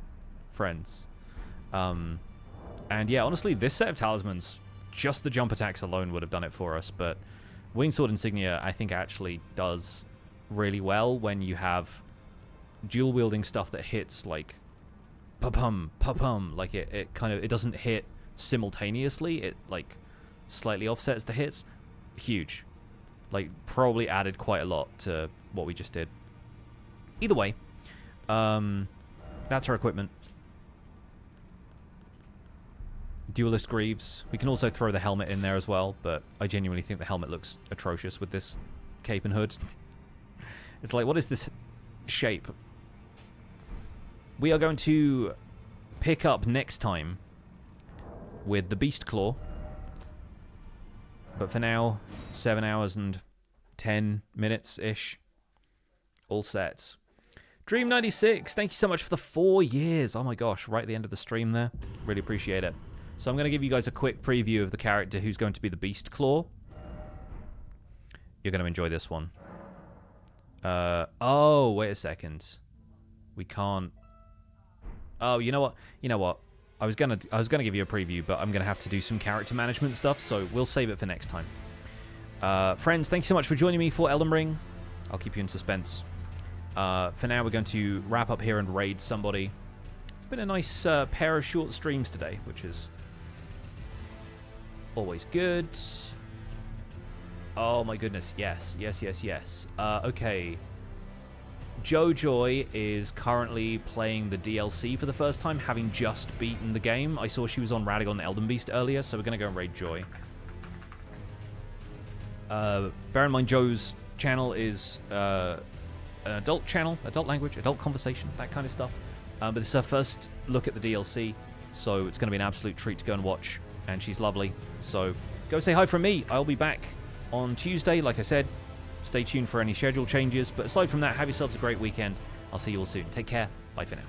friends. And yeah, honestly, this set of talismans, just the jump attacks alone would have done it for us, but Winged Sword Insignia, I think, actually does really well when you have dual-wielding stuff that hits, like, pa-pum, pa-pum. Like, it kind of, it doesn't hit simultaneously. It, like, slightly offsets the hits. Huge. Like, probably added quite a lot to what we just did. Either way, that's our equipment. Duelist Greaves. We can also throw the helmet in there as well, but I genuinely think the helmet looks atrocious with this cape and hood. It's like, what is this shape? We are going to pick up next time with the Beast Claw. But for now, 7 hours and 10 minutes-ish. All set. Dream96, thank you so much for the 4 years. Oh my gosh, right at the end of the stream there. Really appreciate it. So I'm going to give you guys a quick preview of the character who's going to be the Beast Claw. You're going to enjoy this one. Oh, wait a second. We can't... Oh, you know what? You know what? I was gonna give you a preview, but I'm gonna have to do some character management stuff, so we'll save it for next time. Friends, thank you so much for joining me for Elden Ring. I'll keep you in suspense. For now, we're going to wrap up here and raid somebody. It's been a nice pair of short streams today, which is always good. Oh my goodness, yes. Okay. Jojoy is currently playing the DLC for the first time, having just beaten the game. I saw she was on Radagon Elden Beast earlier, so we're going to go and raid Joy. Bear in mind, Joe's channel is an adult channel, adult language, adult conversation, that kind of stuff. But it's her first look at the DLC, so it's going to be an absolute treat to go and watch, and she's lovely. So go say hi from me. I'll be back on Tuesday, like I said. Stay tuned for any schedule changes. But aside from that, have yourselves a great weekend. I'll see you all soon. Take care. Bye for now.